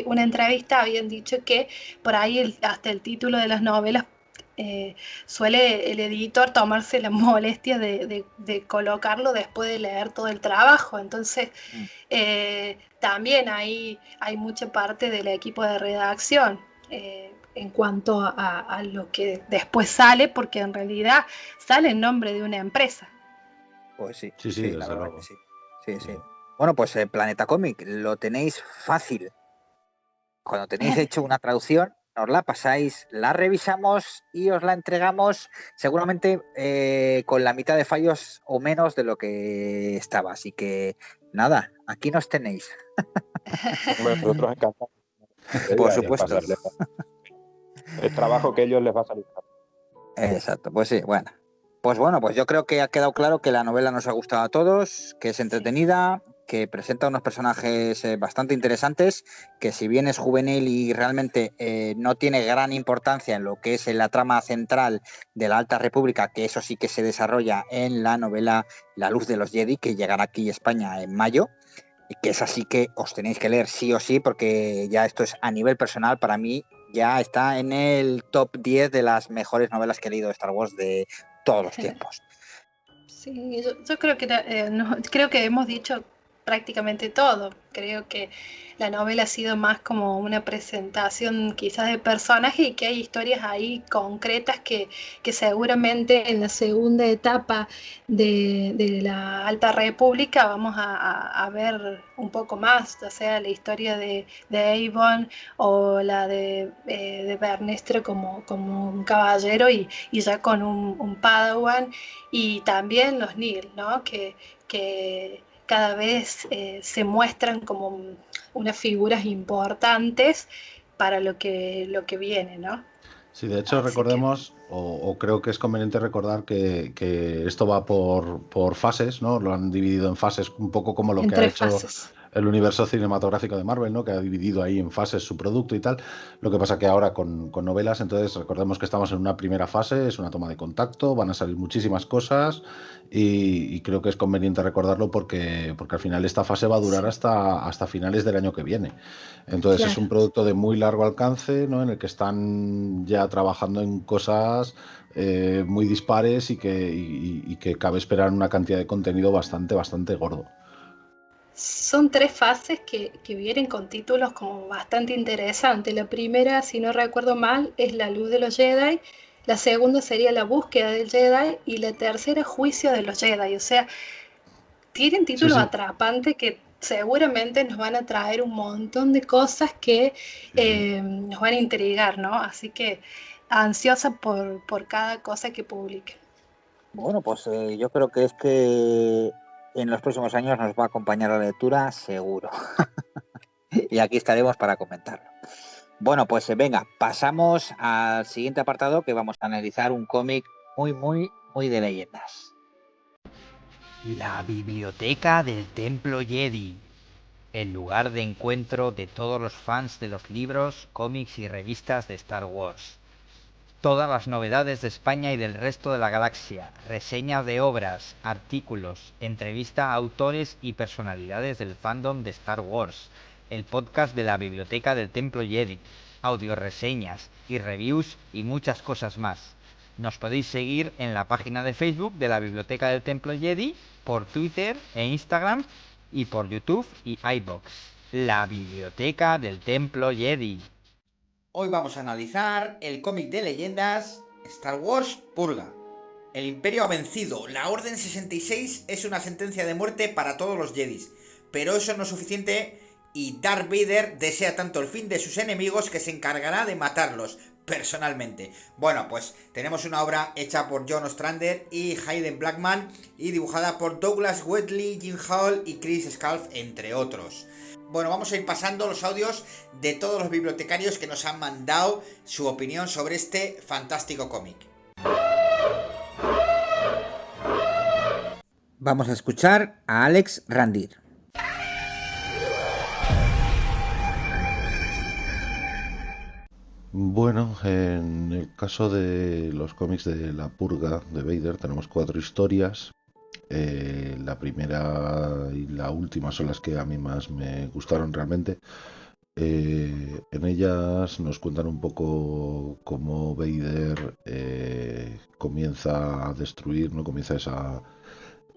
una entrevista habían dicho que por ahí hasta el título de las novelas suele el editor tomarse la molestia de colocarlo después de leer todo el trabajo. Entonces también hay mucha parte del equipo de redacción en cuanto a lo que después sale, porque en realidad sale en nombre de una empresa. Pues sí, desde luego. Sí. Bueno, pues el Planeta Cómic lo tenéis fácil. Cuando tenéis hecho una traducción, nos la pasáis, la revisamos y os la entregamos seguramente con la mitad de fallos o menos de lo que estaba. Así que nada, aquí nos tenéis. Nosotros encantados. Por supuesto. El trabajo que ellos les va a salir. Exacto, pues sí, bueno. Pues bueno, pues yo creo que ha quedado claro que la novela nos ha gustado a todos, que es entretenida, que presenta unos personajes bastante interesantes, que si bien es juvenil y realmente no tiene gran importancia en lo que es en la trama central de la Alta República, que eso sí que se desarrolla en la novela La Luz de los Jedi, que llegará aquí a España en mayo, y que es así que os tenéis que leer sí o sí, porque ya esto es a nivel personal, para mí ya está en el top 10 de las mejores novelas que he leído de Star Wars de todos los tiempos. Sí, yo creo que creo que hemos dicho prácticamente todo. Creo que la novela ha sido más como una presentación quizás de personajes y que hay historias ahí concretas que seguramente en la segunda etapa de la Alta República vamos a ver un poco más, ya sea la historia de Avon o la de Bernestre como un caballero y ya con un Padawan, y también los Nil, ¿no? Que cada vez se muestran como unas figuras importantes para lo que viene, ¿no? Sí, de hecho Así recordemos, o creo que es conveniente recordar que esto va por fases, ¿no? Lo han dividido en fases, un poco como lo en que ha 3 hecho fases. el universo cinematográfico de Marvel, ¿no? Que ha dividido ahí en fases su producto y tal. Lo que pasa que ahora con novelas, entonces recordemos que estamos en una primera fase, es una toma de contacto, van a salir muchísimas cosas y creo que es conveniente recordarlo porque al final esta fase va a durar hasta finales del año que viene. Entonces es un Claro. producto de muy largo alcance, ¿no? En el que están ya trabajando en cosas muy dispares y que cabe esperar una cantidad de contenido bastante gordo. Son 3 fases que vienen con títulos como bastante interesantes. La primera, si no recuerdo mal, es La Luz de los Jedi. La segunda sería La Búsqueda del Jedi. Y la tercera, Juicio de los Jedi. O sea, tienen Sí, títulos sí, atrapantes que seguramente nos van a traer un montón de cosas que sí, sí. nos van a intrigar, ¿no? Así que ansiosa por cada cosa que publiquen. Bueno, pues yo creo que en los próximos años nos va a acompañar la lectura seguro. Y aquí estaremos para comentarlo. Bueno, pues venga, pasamos al siguiente apartado, que vamos a analizar un cómic muy de leyendas. La Biblioteca del Templo Jedi, el lugar de encuentro de todos los fans de los libros, cómics y revistas de Star Wars. Todas las novedades de España y del resto de la galaxia, reseñas de obras, artículos, entrevista a autores y personalidades del fandom de Star Wars, el podcast de la Biblioteca del Templo Jedi, audioreseñas y reviews y muchas cosas más. Nos podéis seguir en la página de Facebook de la Biblioteca del Templo Jedi, por Twitter e Instagram y por YouTube y iVoox. La Biblioteca del Templo Jedi. Hoy vamos a analizar el cómic de leyendas Star Wars Purga. El Imperio ha vencido, la Orden 66 es una sentencia de muerte para todos los Jedis, pero eso no es suficiente y Darth Vader desea tanto el fin de sus enemigos que se encargará de matarlos personalmente. Bueno, pues tenemos una obra hecha por John Ostrander y Hayden Blackman y dibujada por Douglas Wheatley, Jim Hall y Chris Scalf, entre otros. Bueno, vamos a ir pasando los audios de todos los bibliotecarios que nos han mandado su opinión sobre este fantástico cómic. Vamos a escuchar a Alex Randir. Bueno, en el caso de los cómics de La Purga de Vader tenemos 4 historias. La primera y la última son las que a mí más me gustaron realmente. En ellas nos cuentan un poco cómo Vader comienza a destruir, ¿no? Comienza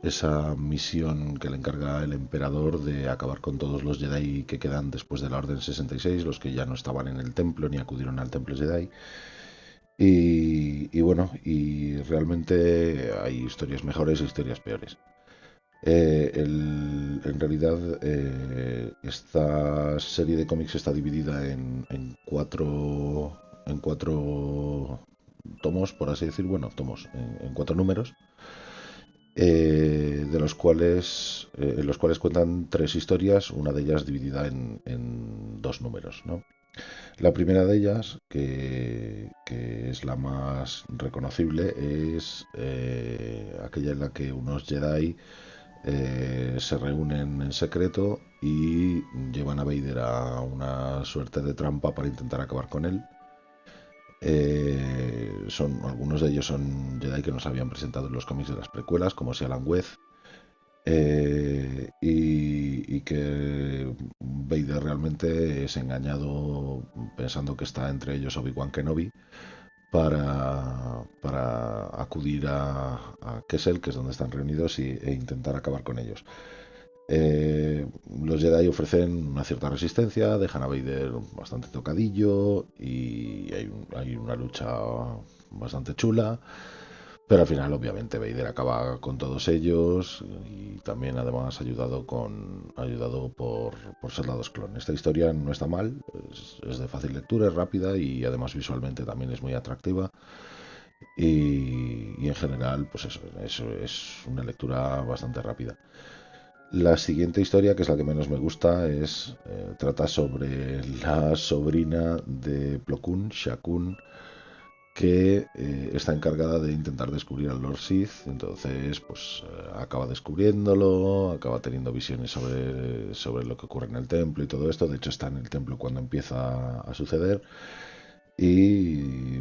esa misión que le encarga el emperador de acabar con todos los Jedi que quedan después de la Orden 66, los que ya no estaban en el templo ni acudieron al templo Jedi. Y bueno, y realmente hay historias mejores e historias peores. En realidad, esta serie de cómics está dividida en cuatro tomos, por así decir, bueno, tomos, en 4 números, en los cuales cuentan 3 historias, una de ellas dividida en 2 números, ¿no? La primera de ellas, que es la más reconocible, es aquella en la que unos Jedi se reúnen en secreto y llevan a Vader a una suerte de trampa para intentar acabar con él. Algunos de ellos son Jedi que nos habían presentado en los cómics de las precuelas, como Alan Weth, y que Vader realmente es engañado pensando que está entre ellos Obi-Wan Kenobi para acudir a Kessel, que es donde están reunidos, e intentar acabar con ellos. Los Jedi ofrecen una cierta resistencia, dejan a Vader bastante tocadillo y hay una lucha bastante chula. Pero al final, obviamente, Vader acaba con todos ellos y también, además, ayudado por soldados clon. Esta historia no está mal, es de fácil lectura, es rápida y además visualmente también es muy atractiva. Y en general, pues eso es una lectura bastante rápida. La siguiente historia, que es la que menos me gusta, trata sobre la sobrina de Plo Koon, Sha Koon, que está encargada de intentar descubrir al Lord Sith. Entonces pues acaba descubriéndolo, acaba teniendo visiones sobre lo que ocurre en el templo y todo esto. De hecho está en el templo cuando empieza a suceder y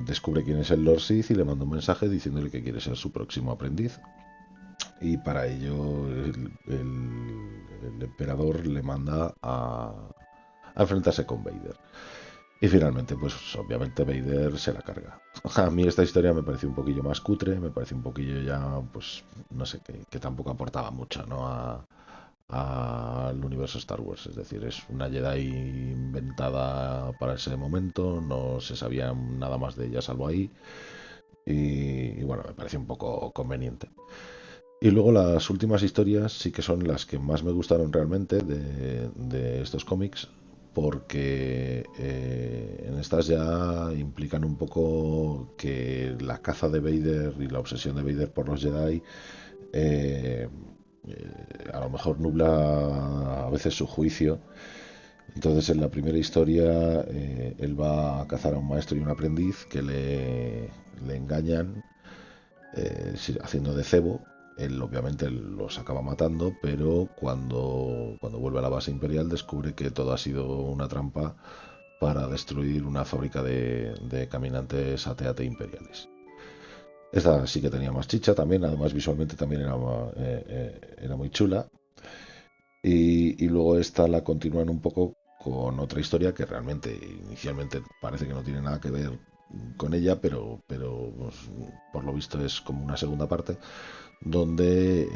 descubre quién es el Lord Sith y le manda un mensaje diciéndole que quiere ser su próximo aprendiz, y para ello el emperador le manda a enfrentarse con Vader. Y finalmente, pues obviamente Vader se la carga. A mí esta historia me pareció un poquillo más cutre, me pareció un poquillo ya, pues no sé, que tampoco aportaba mucho, ¿no? al universo Star Wars. Es decir, es una Jedi inventada para ese momento, no se sabía nada más de ella salvo ahí. Y bueno, me parece un poco conveniente. Y luego las últimas historias sí que son las que más me gustaron realmente de estos cómics, porque en estas ya implican un poco que la caza de Vader y la obsesión de Vader por los Jedi a lo mejor nubla a veces su juicio. Entonces en la primera historia él va a cazar a un maestro y un aprendiz que le engañan haciendo de cebo. Él obviamente los acaba matando, pero cuando vuelve a la base imperial descubre que todo ha sido una trampa para destruir una fábrica de caminantes AT-AT imperiales. Esta sí que tenía más chicha también, además visualmente también era muy chula. Y luego esta la continúan un poco con otra historia que realmente inicialmente parece que no tiene nada que ver con ella, pero pues, por lo visto es como una segunda parte, donde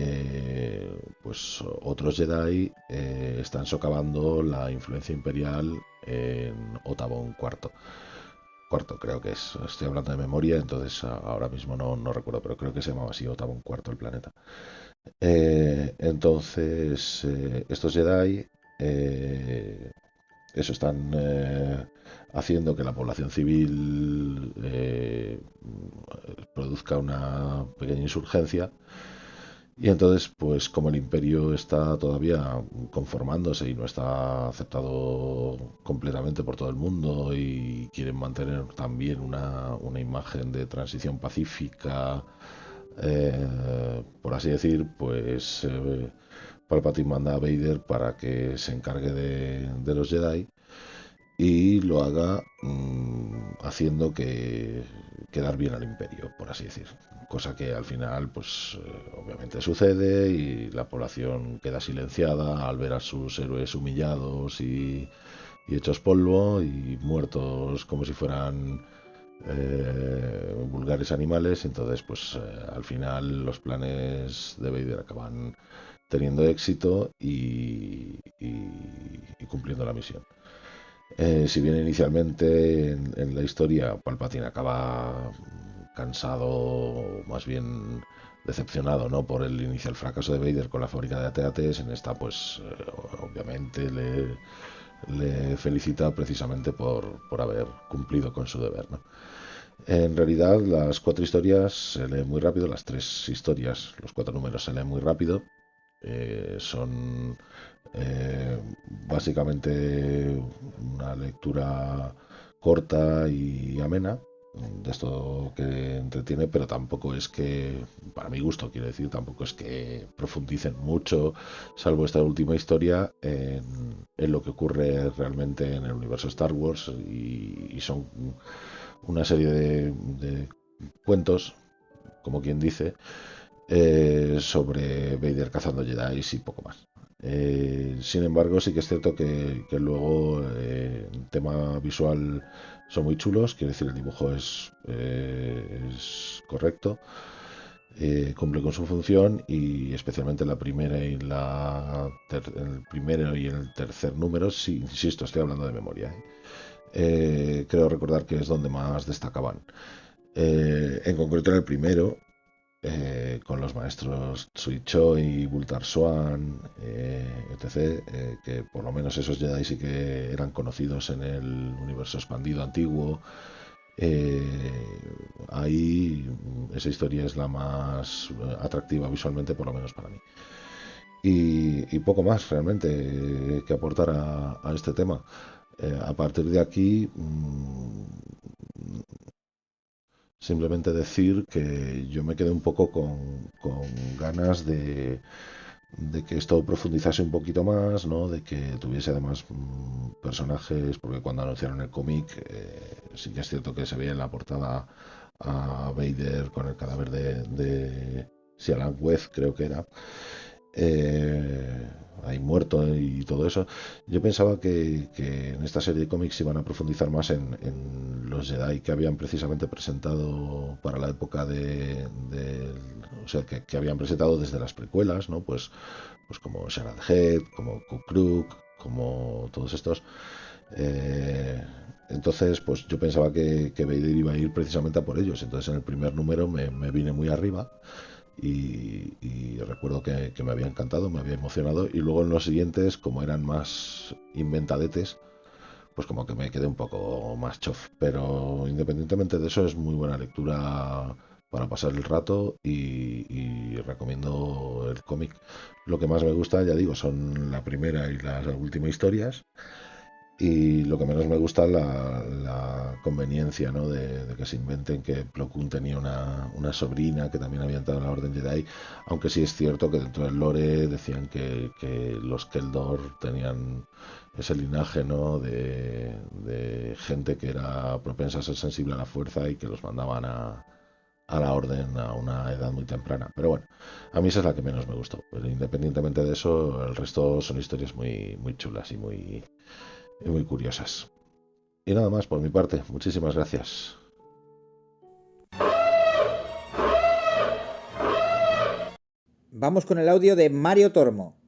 pues otros Jedi están socavando la influencia imperial en Otavon IV. Creo que estoy hablando de memoria, entonces ahora mismo no recuerdo, pero creo que se llamaba así, Otavon IV el planeta. Entonces estos Jedi están haciendo que la población civil produzca una pequeña insurgencia. Y entonces, pues como el imperio está todavía conformándose y no está aceptado completamente por todo el mundo y quieren mantener también una imagen de transición pacífica, por así decir, pues Palpatine manda a Vader para que se encargue de los Jedi y lo haga haciendo que quedar bien al imperio, por así decir. Cosa que al final, pues obviamente sucede y la población queda silenciada al ver a sus héroes humillados y hechos polvo y muertos como si fueran vulgares animales. Entonces, pues al final los planes de Vader acaban teniendo éxito y cumpliendo la misión. Si bien inicialmente en la historia Palpatine acaba cansado, más bien decepcionado, ¿no?, por el inicial fracaso de Vader con la fábrica de AT-ATs, en esta pues obviamente le felicita precisamente por haber cumplido con su deber, ¿no? En realidad las 4 historias se leen muy rápido, las 3 historias, los 4 números se leen muy rápido. Son básicamente una lectura corta y amena, de esto que entretiene, pero tampoco es que, para mi gusto, quiero decir, tampoco es que profundicen mucho, salvo esta última historia, en lo que ocurre realmente en el universo Star Wars, y son una serie de cuentos, como quien dice, sobre Vader cazando Jedi y poco más. Sin embargo, sí que es cierto que luego en tema visual son muy chulos, quiere decir, el dibujo es correcto, cumple con su función, y especialmente la primera y el primero y el tercer número, sí, insisto, estoy hablando de memoria, creo recordar que es donde más destacaban. En concreto en el primero, con los maestros Tsui Choi, Bultar Swan, etc., que por lo menos esos Jedi sí que eran conocidos en el universo expandido antiguo. Ahí esa historia es la más atractiva visualmente, por lo menos para mí. Y poco más realmente que aportar a este tema. A partir de aquí, simplemente decir que yo me quedé un poco con ganas de que esto profundizase un poquito más, ¿no? De que tuviese además personajes, porque cuando anunciaron el cómic, sí que es cierto que se veía en la portada a Vader con el cadáver de Sialan West, creo que era, ahí muerto y todo eso. Yo pensaba que en esta serie de cómics iban a profundizar más en los Jedi que habían precisamente presentado para la época o sea, que habían presentado desde las precuelas, ¿no? Pues como Sharad Head, como Kukruk, como todos estos. Entonces, pues yo pensaba que Vader iba a ir precisamente a por ellos. Entonces, en el primer número me vine muy arriba. Y recuerdo que me había encantado, me había emocionado, y luego en los siguientes, como eran más inventadetes, pues como que me quedé un poco más chof. Pero independientemente de eso, es muy buena lectura para pasar el rato, y recomiendo el cómic. Lo que más me gusta, ya digo, son la primera y las últimas historias. Y lo que menos me gusta es la conveniencia, ¿no? de que se inventen que Plo Koon tenía una sobrina que también había entrado en la Orden Jedi, aunque sí es cierto que dentro del lore decían que los Keldor tenían ese linaje, ¿no? de gente que era propensa a ser sensible a la fuerza y que los mandaban a la Orden a una edad muy temprana. Pero bueno, a mí esa es la que menos me gustó. Pero independientemente de eso, el resto son historias muy, muy chulas y muy curiosas. Y nada más por mi parte. Muchísimas gracias. Vamos con el audio de Mario Tormo.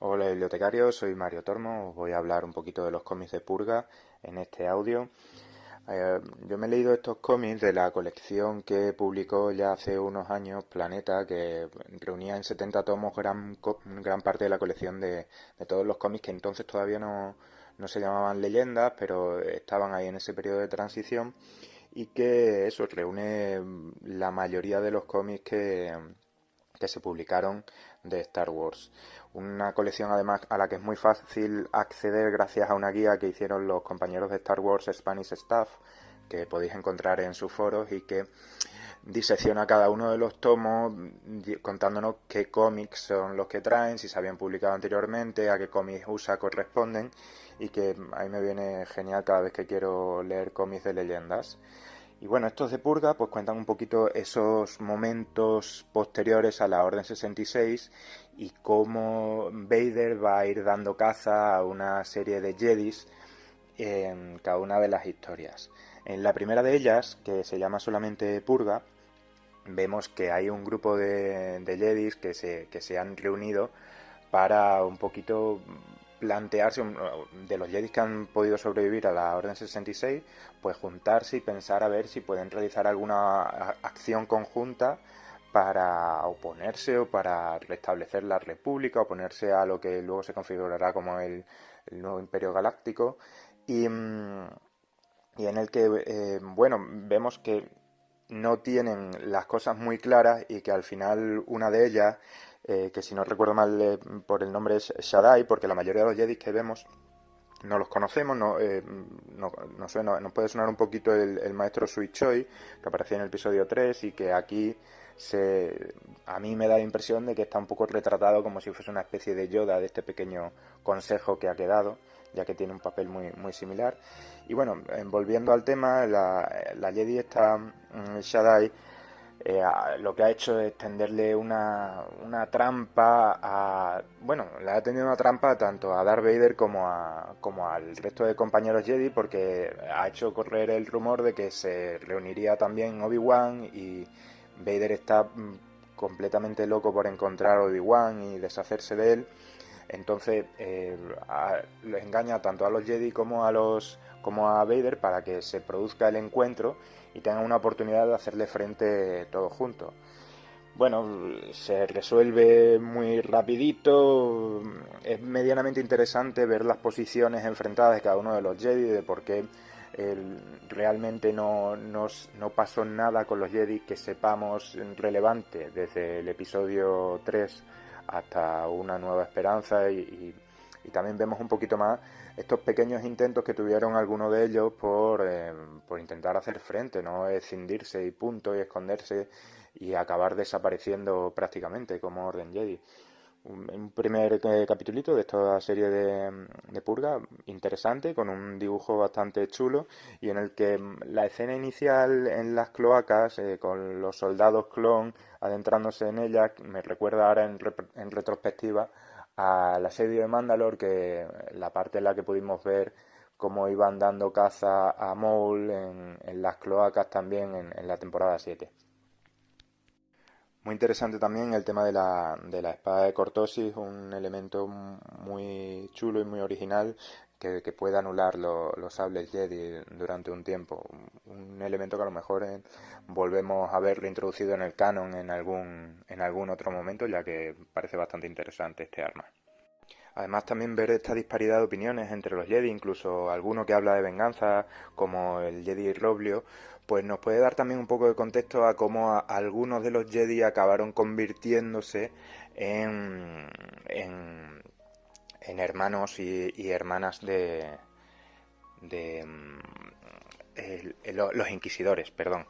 Hola bibliotecarios, soy Mario Tormo. Os voy a hablar un poquito de los cómics de Purga en este audio. Yo me he leído estos cómics de la colección que publicó ya hace unos años Planeta, que reunía en 70 tomos gran parte de la colección de todos los cómics que entonces todavía no se llamaban leyendas, pero estaban ahí en ese periodo de transición, y que eso reúne la mayoría de los cómics que se publicaron de Star Wars. Una colección además a la que es muy fácil acceder gracias a una guía que hicieron los compañeros de Star Wars Spanish Staff, que podéis encontrar en sus foros, y que disecciona cada uno de los tomos contándonos qué cómics son los que traen, si se habían publicado anteriormente, a qué cómics USA corresponden, y que a mí me viene genial cada vez que quiero leer cómics de leyendas. Y bueno, estos de Purga pues cuentan un poquito esos momentos posteriores a la Orden 66 y cómo Vader va a ir dando caza a una serie de Jedis en cada una de las historias. En la primera de ellas, que se llama solamente Purga, vemos que hay un grupo de Jedis que se han reunido para un poquito plantearse, de los Jedis que han podido sobrevivir a la Orden 66, pues juntarse y pensar a ver si pueden realizar alguna acción conjunta para oponerse o para restablecer la República, oponerse a lo que luego se configurará como el nuevo Imperio Galáctico. Y y en el que, bueno, vemos que no tienen las cosas muy claras y que al final una de ellas, que si no recuerdo mal por el nombre es Shaddai, porque la mayoría de los Jedi que vemos no los conocemos, no sé, nos puede sonar un poquito el maestro Sui Choi, que aparecía en el episodio 3 y que aquí a mí me da la impresión de que está un poco retratado como si fuese una especie de Yoda de este pequeño consejo que ha quedado, ya que tiene un papel muy, muy similar. Y bueno, volviendo al tema, la Jedi esta, Shaddai, lo que ha hecho es tenderle una trampa le ha tendido una trampa tanto a Darth Vader como al resto de compañeros Jedi, porque ha hecho correr el rumor de que se reuniría también Obi-Wan y Vader está completamente loco por encontrar a Obi-Wan y deshacerse de él. Entonces les engaña tanto a los Jedi como a Vader para que se produzca el encuentro y tengan una oportunidad de hacerle frente todos juntos. Bueno, se resuelve muy rapidito, es medianamente interesante ver las posiciones enfrentadas de cada uno de los Jedi, de por qué realmente no pasó nada con los Jedi que sepamos relevante desde el episodio 3 hasta Una Nueva Esperanza, y también vemos un poquito más estos pequeños intentos que tuvieron algunos de ellos por intentar hacer frente, no escindirse y punto, y esconderse y acabar desapareciendo prácticamente como Orden Jedi. Un primer capitulito de esta serie de Purga, interesante, con un dibujo bastante chulo, y en el que la escena inicial en las cloacas, con los soldados clon adentrándose en ellas, me recuerda ahora en retrospectiva al asedio de Mandalore, que la parte en la que pudimos ver cómo iban dando caza a Maul en las cloacas también en la temporada 7. Muy interesante también el tema de la espada de Cortosis, un elemento muy chulo y muy original que puede anular los sables Jedi durante un tiempo. Un elemento que a lo mejor volvemos a ver reintroducido en el canon en algún otro momento, ya que parece bastante interesante este arma. Además, también ver esta disparidad de opiniones entre los Jedi, incluso alguno que habla de venganza, como el Jedi Roblio, pues nos puede dar también un poco de contexto a cómo algunos de los Jedi acabaron convirtiéndose en hermanos y hermanas de los inquisidores, perdón.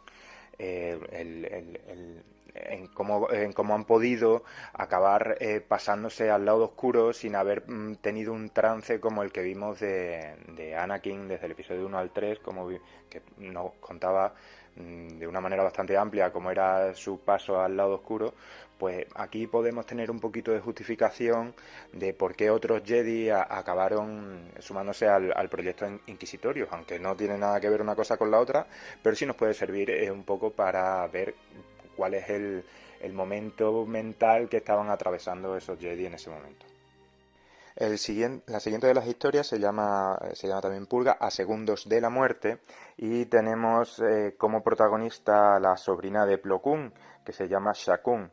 En cómo han podido acabar pasándose al lado oscuro sin haber tenido un trance como el que vimos de Anakin desde el episodio 1 al 3, que nos contaba de una manera bastante amplia cómo era su paso al lado oscuro. Pues aquí podemos tener un poquito de justificación de por qué otros Jedi acabaron sumándose al proyecto inquisitorio, aunque no tiene nada que ver una cosa con la otra, pero sí nos puede servir un poco para ver cuál es el momento mental que estaban atravesando esos Jedi en ese momento. La siguiente de las historias se llama también Purga, a segundos de la muerte, y tenemos como protagonista a la sobrina de Plo Koon, que se llama Sha Kun.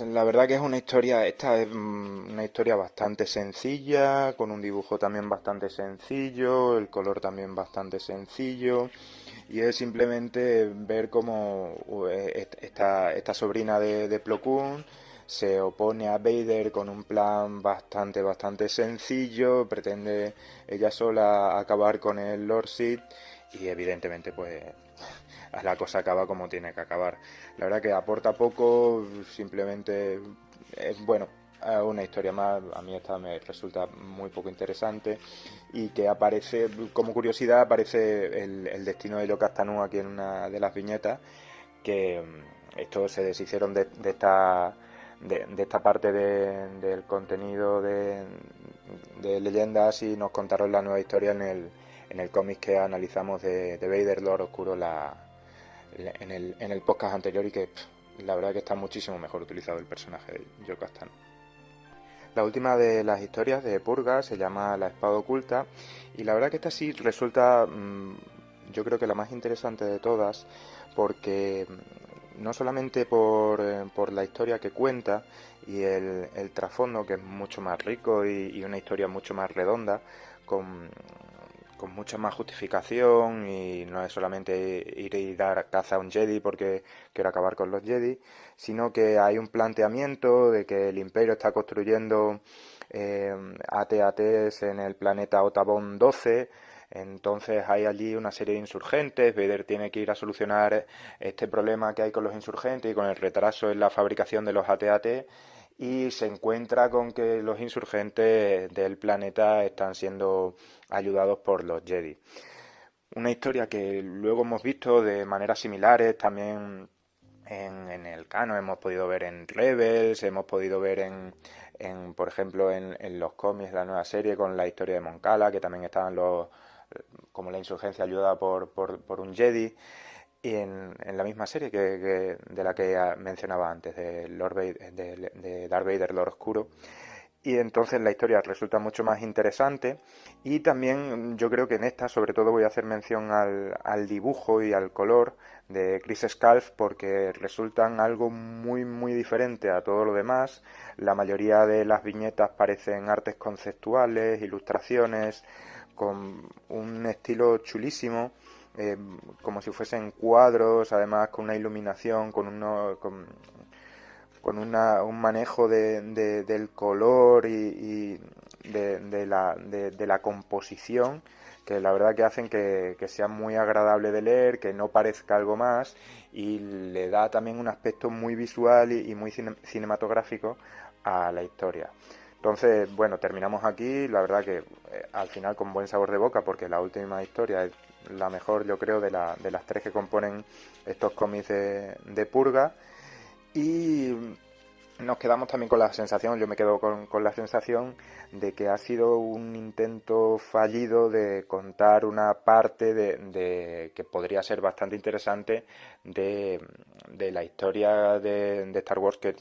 La verdad que es una historia bastante sencilla, con un dibujo también bastante sencillo, el color también bastante sencillo, y es simplemente ver cómo esta sobrina de Plo Koon se opone a Vader con un plan bastante sencillo, pretende ella sola acabar con el Lord Sith, y evidentemente pues la cosa acaba como tiene que acabar. La verdad que aporta poco, simplemente es una historia más. A mí esta me resulta muy poco interesante, y que aparece como curiosidad, aparece el destino de Yo-Ka Tanu aquí en una de las viñetas, que estos se deshicieron de esta parte del contenido de leyendas y nos contaron la nueva historia en el cómic que analizamos de Vader Lord Oscuro en el podcast anterior, y que la verdad que está muchísimo mejor utilizado el personaje de Yo-Ka Tanu. La última de las historias de Purga se llama La Espada Oculta, y la verdad que esta sí resulta, yo creo que la más interesante de todas, porque no solamente por la historia que cuenta y el trasfondo, que es mucho más rico y una historia mucho más redonda, con con mucha más justificación, y no es solamente ir y dar caza a un Jedi porque quiero acabar con los Jedi, sino que hay un planteamiento de que el Imperio está construyendo AT-ATs en el planeta Otabón 12. Entonces hay allí una serie de insurgentes. Vader tiene que ir a solucionar este problema que hay con los insurgentes y con el retraso en la fabricación de los AT-AT, y se encuentra con que los insurgentes del planeta están siendo ayudados por los Jedi. Una historia que luego hemos visto de maneras similares también en el canon. Hemos podido ver en Rebels, hemos podido ver por ejemplo, en los cómics de la nueva serie con la historia de Mon Cala, que también estaban como la insurgencia ayudada por un Jedi. Y en la misma serie de la que mencionaba antes, de Darth Vader, Lord Oscuro. Y entonces la historia resulta mucho más interesante, y también yo creo que en esta sobre todo voy a hacer mención al dibujo y al color de Chris Scalf, porque resultan algo muy muy diferente a todo lo demás. La mayoría de las viñetas parecen artes conceptuales, ilustraciones, con un estilo chulísimo. Como si fuesen cuadros, además con una iluminación, con un manejo del color y de la composición, que la verdad que hacen que sea muy agradable de leer, que no parezca algo más, y le da también un aspecto muy visual y muy cinematográfico a la historia. Entonces, bueno, terminamos aquí, la verdad que al final con buen sabor de boca, porque la última historia es la mejor, yo creo, de las tres que componen estos cómics de Purga. Y nos quedamos también con la sensación, yo me quedo con la sensación de que ha sido un intento fallido de contar una parte de que podría ser bastante interesante de la historia de Star Wars, que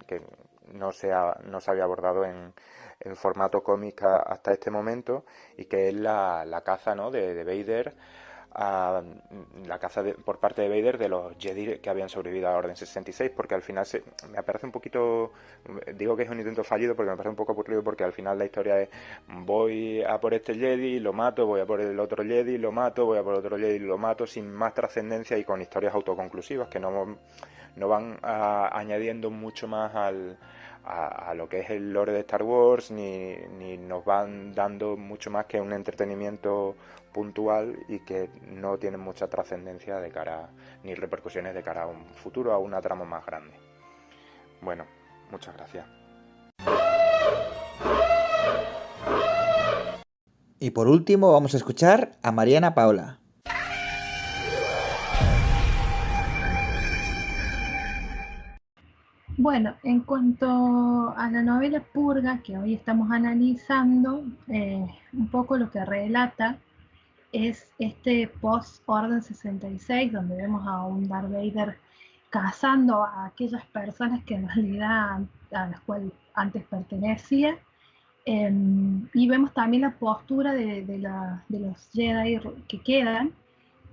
no se había abordado en formato cómic hasta este momento, y que es la caza, ¿no?, de Vader, la caza por parte de Vader de los Jedi que habían sobrevivido a la Orden 66, porque al final me parece un poquito, digo que es un intento fallido porque me parece un poco aburrido, porque al final la historia es: voy a por este Jedi, lo mato, voy a por el otro Jedi, lo mato, voy a por otro Jedi, lo mato, sin más trascendencia y con historias autoconclusivas que no van añadiendo mucho más a lo que es el lore de Star Wars, ni nos van dando mucho más que un entretenimiento puntual, y que no tienen mucha trascendencia de cara, ni repercusiones de cara a un futuro, a una trama más grande. Bueno, muchas gracias. Y por último vamos a escuchar a Mariana Paula. Bueno, en cuanto a la novela Purga que hoy estamos analizando, un poco lo que relata es este post-Orden 66, donde vemos a un Darth Vader cazando a aquellas personas que en realidad a las cuales antes pertenecía, y vemos también la postura de los Jedi que quedan.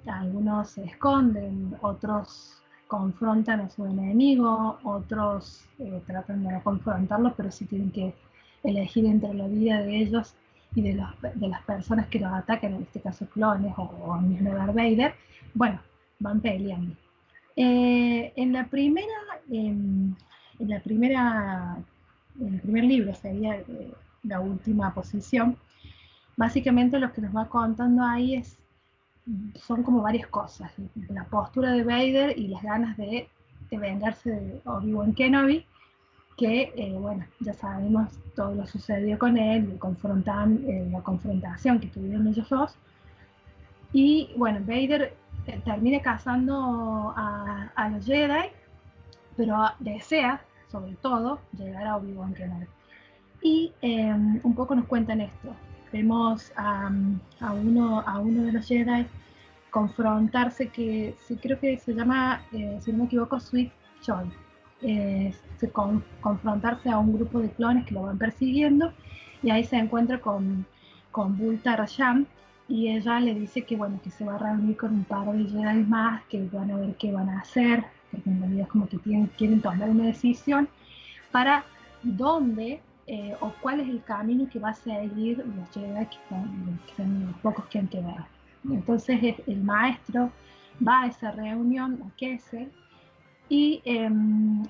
Algunos se esconden, otros confrontan a su enemigo, otros tratan de no confrontarlo, pero sí tienen que elegir entre la vida de ellos y de las personas que los atacan, en este caso clones o el mismo Darth Vader. Bueno, van peleando. En el primer libro sería la última posición. Básicamente lo que nos va contando ahí son como varias cosas: la postura de Vader y las ganas de vengarse de Obi-Wan Kenobi, que bueno, ya sabemos todo lo sucedió con él, la confrontación que tuvieron ellos dos. Y bueno, Vader termina cazando a los Jedi, pero desea sobre todo llegar a Obi-Wan Kenobi. Y un poco nos cuentan esto. Vemos a uno de los Jedi confrontarse, creo que se llama, si no me equivoco, Sweet Joy. Confrontarse a un grupo de clones que lo van persiguiendo, y ahí se encuentra con Bulta Rasham, y ella le dice que bueno, que se va a reunir con un par de Jedi más, que van a ver qué van a hacer, porque en realidad es como que quieren tomar una decisión para dónde o cuál es el camino que va a seguir los Jedi que son los pocos que han quedado. Entonces el maestro va a esa reunión, a Kessel, y en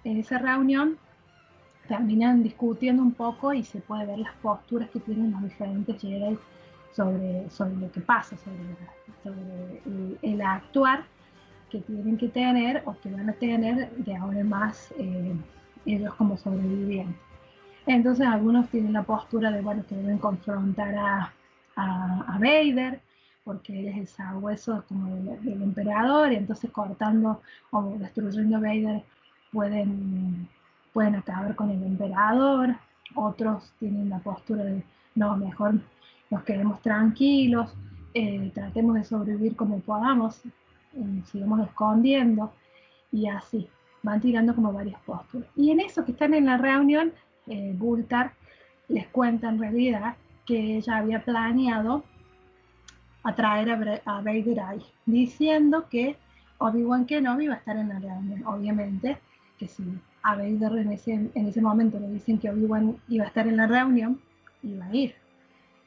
esa reunión terminan discutiendo un poco y se puede ver las posturas que tienen los diferentes Jedi sobre lo que pasa, sobre el actuar que tienen que tener o que van a tener de ahora en más ellos como sobrevivientes. Entonces algunos tienen la postura de bueno, que deben confrontar a Vader, porque él es el sabueso como del emperador, y entonces cortando o destruyendo a Vader pueden acabar con el emperador. Otros tienen la postura de no, mejor nos quedemos tranquilos, tratemos de sobrevivir como podamos, sigamos escondiendo, y así van tirando como varias posturas. Y en eso que están en la reunión, Bultar les cuenta en realidad que ella había planeado atraer a Vader ahí, diciendo que Obi-Wan Kenobi iba a estar en la reunión. Obviamente que si a Vader en ese momento le dicen que Obi-Wan iba a estar en la reunión, iba a ir.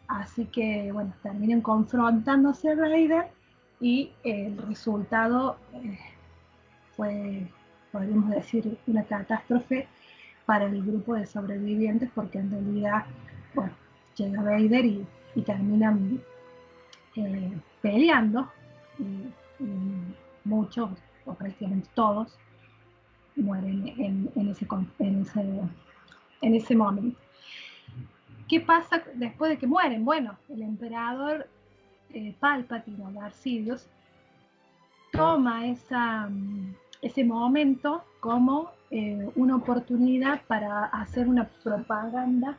Así que bueno, terminan confrontándose a Vader y el resultado fue, podríamos decir, una catástrofe para el grupo de sobrevivientes, porque en realidad, bueno, llega Vader y terminan peleando, y muchos, o prácticamente todos, mueren en ese momento. ¿Qué pasa después de que mueren? Bueno, el emperador Palpatine, o Darth Sidious, toma ese momento como una oportunidad para hacer una propaganda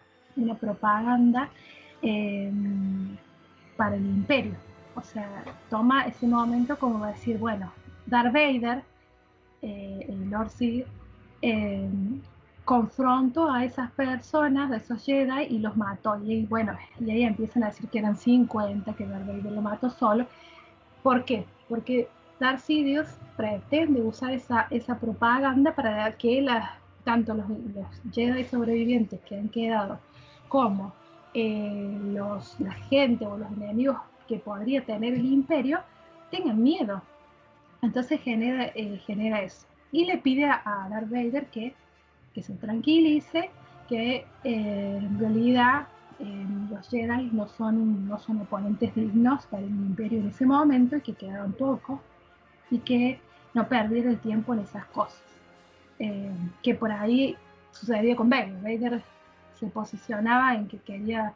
para el imperio. O sea, toma ese momento como para decir, bueno, Darth Vader, el Lord Sid, confrontó a esas personas, a esos Jedi, y los mató. Y bueno, y ahí empiezan a decir que eran 50, que Darth Vader lo mató solo. ¿Por qué? Porque Darth Sidious pretende usar esa propaganda para que tanto los Jedi sobrevivientes que han quedado como la gente o los enemigos que podría tener el imperio tengan miedo. Entonces genera eso. Y le pide a Darth Vader que se tranquilice, que en realidad los Jedi no son oponentes dignos para el imperio en ese momento, y que quedaron pocos, y que no perdiera el tiempo en esas cosas. Que por ahí sucedió con Vader. Vader se posicionaba en que quería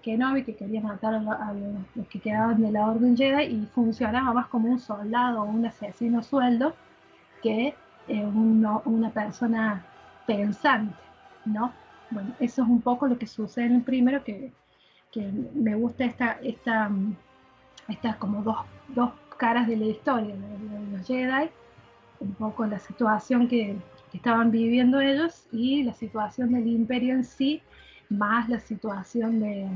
Kenobi, que quería matar a los que quedaban de la Orden Jedi, y funcionaba más como un soldado o un asesino a sueldo que una persona pensante, ¿no? Bueno, eso es un poco lo que sucede en el primero, que me gusta estas como dos caras de la historia de los Jedi, un poco la situación que estaban viviendo ellos y la situación del imperio en sí, más la situación de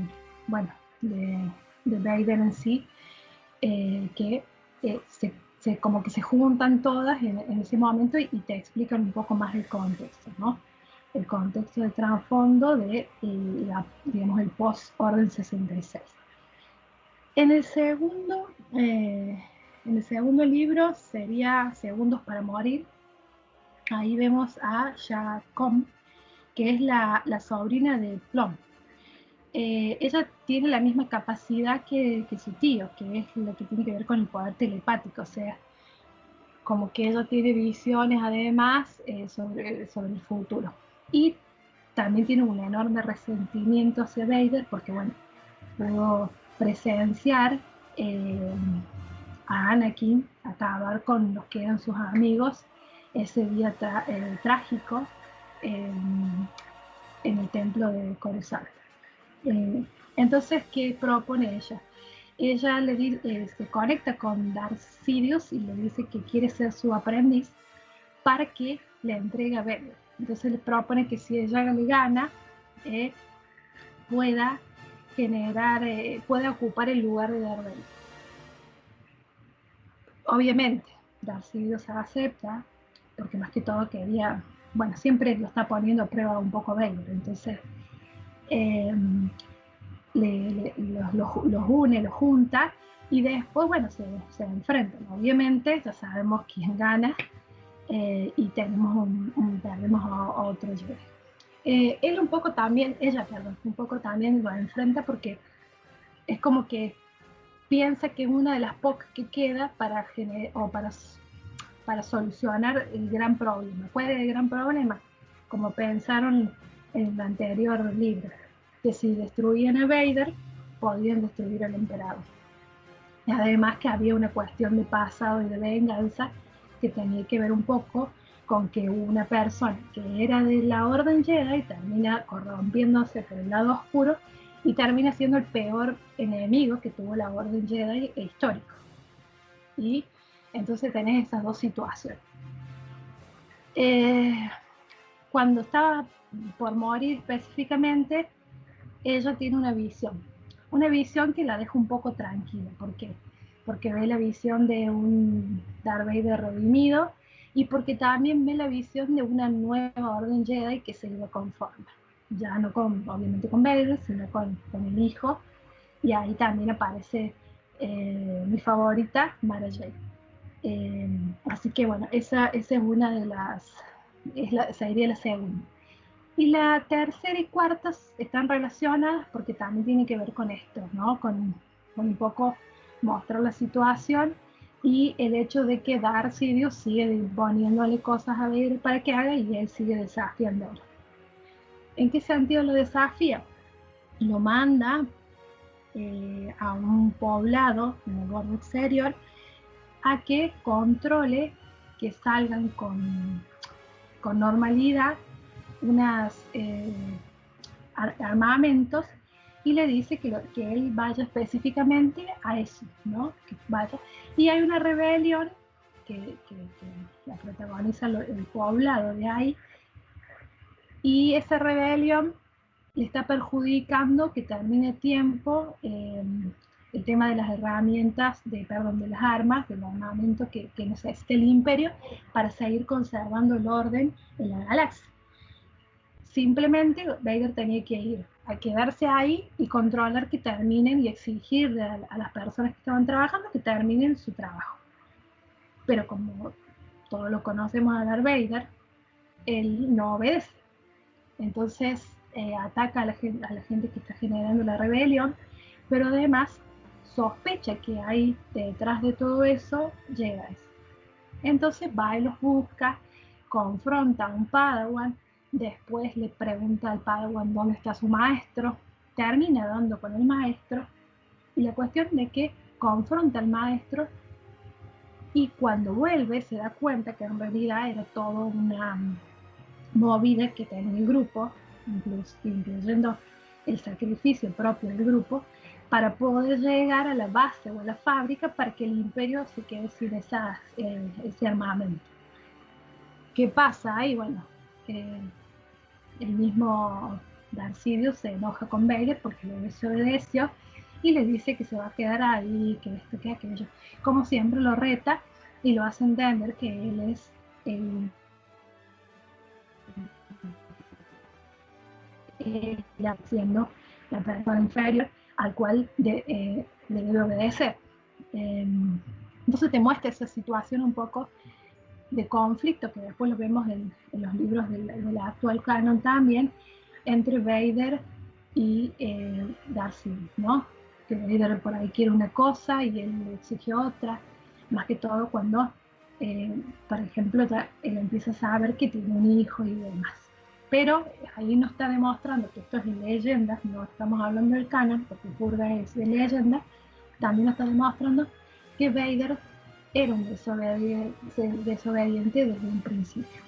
Vader en sí, que como que se juntan todas en ese momento, y te explican un poco más el contexto, ¿no? El contexto de trasfondo de digamos, el post-Orden 66. En el segundo libro sería Segundos para Morir. Ahí vemos a Shara Kom, que es la sobrina de Plum. Ella tiene la misma capacidad que su tío, que es lo que tiene que ver con el poder telepático. O sea, como que ella tiene visiones además sobre el futuro. Y también tiene un enorme resentimiento hacia Vader, porque bueno, pudo presenciar a Anakin acabar con los que eran sus amigos ese día trágico en el templo de Coruscant. Entonces, ¿qué propone ella? Ella se conecta con Darth Sidious y le dice que quiere ser su aprendiz para que le entregue a Vader. Entonces le propone que si ella le gana, pueda ocupar el lugar de Darth Vader. Obviamente, Darth Sidious acepta, porque más que todo quería bueno, siempre lo está poniendo a prueba un poco Vader, entonces los une, los junta, y después, bueno, se enfrentan. Obviamente, ya sabemos quién gana, y perdemos a otro Jedi. Ella un poco también lo enfrenta porque es como que piensa que es una de las pocas que queda para solucionar el gran problema. ¿Cuál es el gran problema? Como pensaron en el anterior libro, que si destruían a Vader, podían destruir al emperador. Y además que había una cuestión de pasado y de venganza que tenía que ver un poco con que una persona que era de la Orden Jedi termina corrompiéndose por el lado oscuro y termina siendo el peor enemigo que tuvo la Orden Jedi histórico. Y entonces tenés esas dos situaciones. Cuando estaba por morir específicamente, ella tiene una visión que la deja un poco tranquila. ¿Por qué? Porque ve la visión de un Darth Vader redimido, y porque también ve la visión de una nueva Orden Jedi que se iba a conformar. Ya no obviamente con Vader, sino con el hijo. Y ahí también aparece mi favorita, Mara Jade. Así que bueno, esa es una de las, sería la segunda. Y la tercera y cuarta están relacionadas porque también tiene que ver con esto, ¿no? Con un poco mostrar la situación y el hecho de que Darth Sidious sigue poniéndole cosas a Vader para que haga, y él sigue desafiándolo. ¿En qué sentido lo desafía? Lo manda a un poblado en el borde exterior a que controle que salgan con normalidad unos armamentos, y le dice que él vaya específicamente a eso, ¿no? Que vaya. Y hay una rebelión que la protagoniza el poblado de ahí, y esa rebelión le está perjudicando que termine tiempo el tema de las herramientas, de las armas, del armamento que necesita el Imperio para seguir conservando el orden en la galaxia. Simplemente Vader tenía que ir a quedarse ahí y controlar que terminen, y exigirle a las personas que estaban trabajando que terminen su trabajo. Pero como todos lo conocemos a Darth Vader, él no obedece. Entonces ataca a la gente que está generando la rebelión, pero además sospecha que hay detrás de todo eso Jedi. Entonces va y los busca, confronta a un Padawan, después le pregunta al Padawan dónde está su maestro, termina dando con el maestro, y la cuestión de que confronta al maestro, y cuando vuelve se da cuenta que en realidad era todo una movida que tenía el grupo, incluyendo el sacrificio propio del grupo, para poder llegar a la base o a la fábrica para que el Imperio se quede sin ese armamento. ¿Qué pasa ahí? Bueno, el mismo Darth Sidious se enoja con Vader porque le desobedeció y le dice que se va a quedar ahí, que esto, que aquello. Como siempre lo reta y lo hace entender que él es siendo la persona inferior al cual debe obedecer. Entonces te muestra esa situación un poco de conflicto que después lo vemos en los libros de la actual canon también, entre Vader y Darth Sidious, ¿no? Que Vader por ahí quiere una cosa y él le exige otra, más que todo cuando, por ejemplo, él empieza a saber que tiene un hijo y demás. Pero ahí nos está demostrando que esto es de leyendas, no estamos hablando del canon, porque Purga es de leyenda. También nos está demostrando que Vader era un desobediente desde un principio.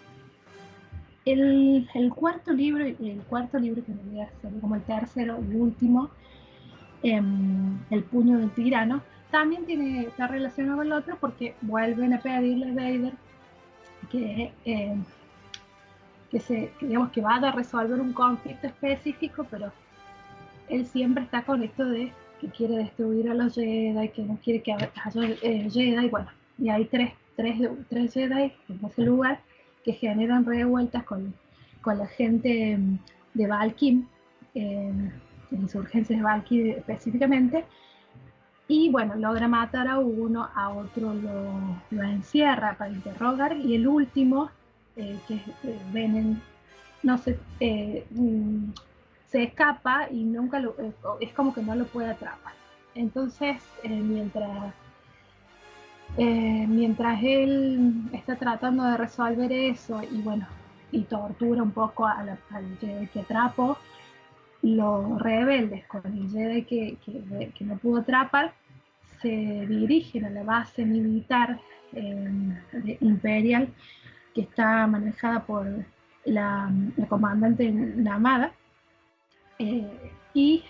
El cuarto libro que me voy a hacer como el tercero y último, El puño del tirano, también está relacionado con el otro, porque vuelven a pedirle a Vader que vaya a resolver un conflicto específico, pero él siempre está con esto de que quiere destruir a los Jedi, que no quiere que haya Jedi, bueno, y hay tres Jedi en ese lugar que generan revueltas con la gente de Valkyrie, insurgencias de Valkyrie específicamente, y bueno, logra matar a uno, a otro lo encierra para interrogar, y el último, que es Venen, no sé, se escapa y nunca es como que no lo puede atrapar. Entonces, mientras él está tratando de resolver eso y bueno, y tortura un poco al Jedi que atrapó, los rebeldes con el Jedi que no pudo atrapar se dirigen a la base militar imperial, que está manejada por la comandante Namada, y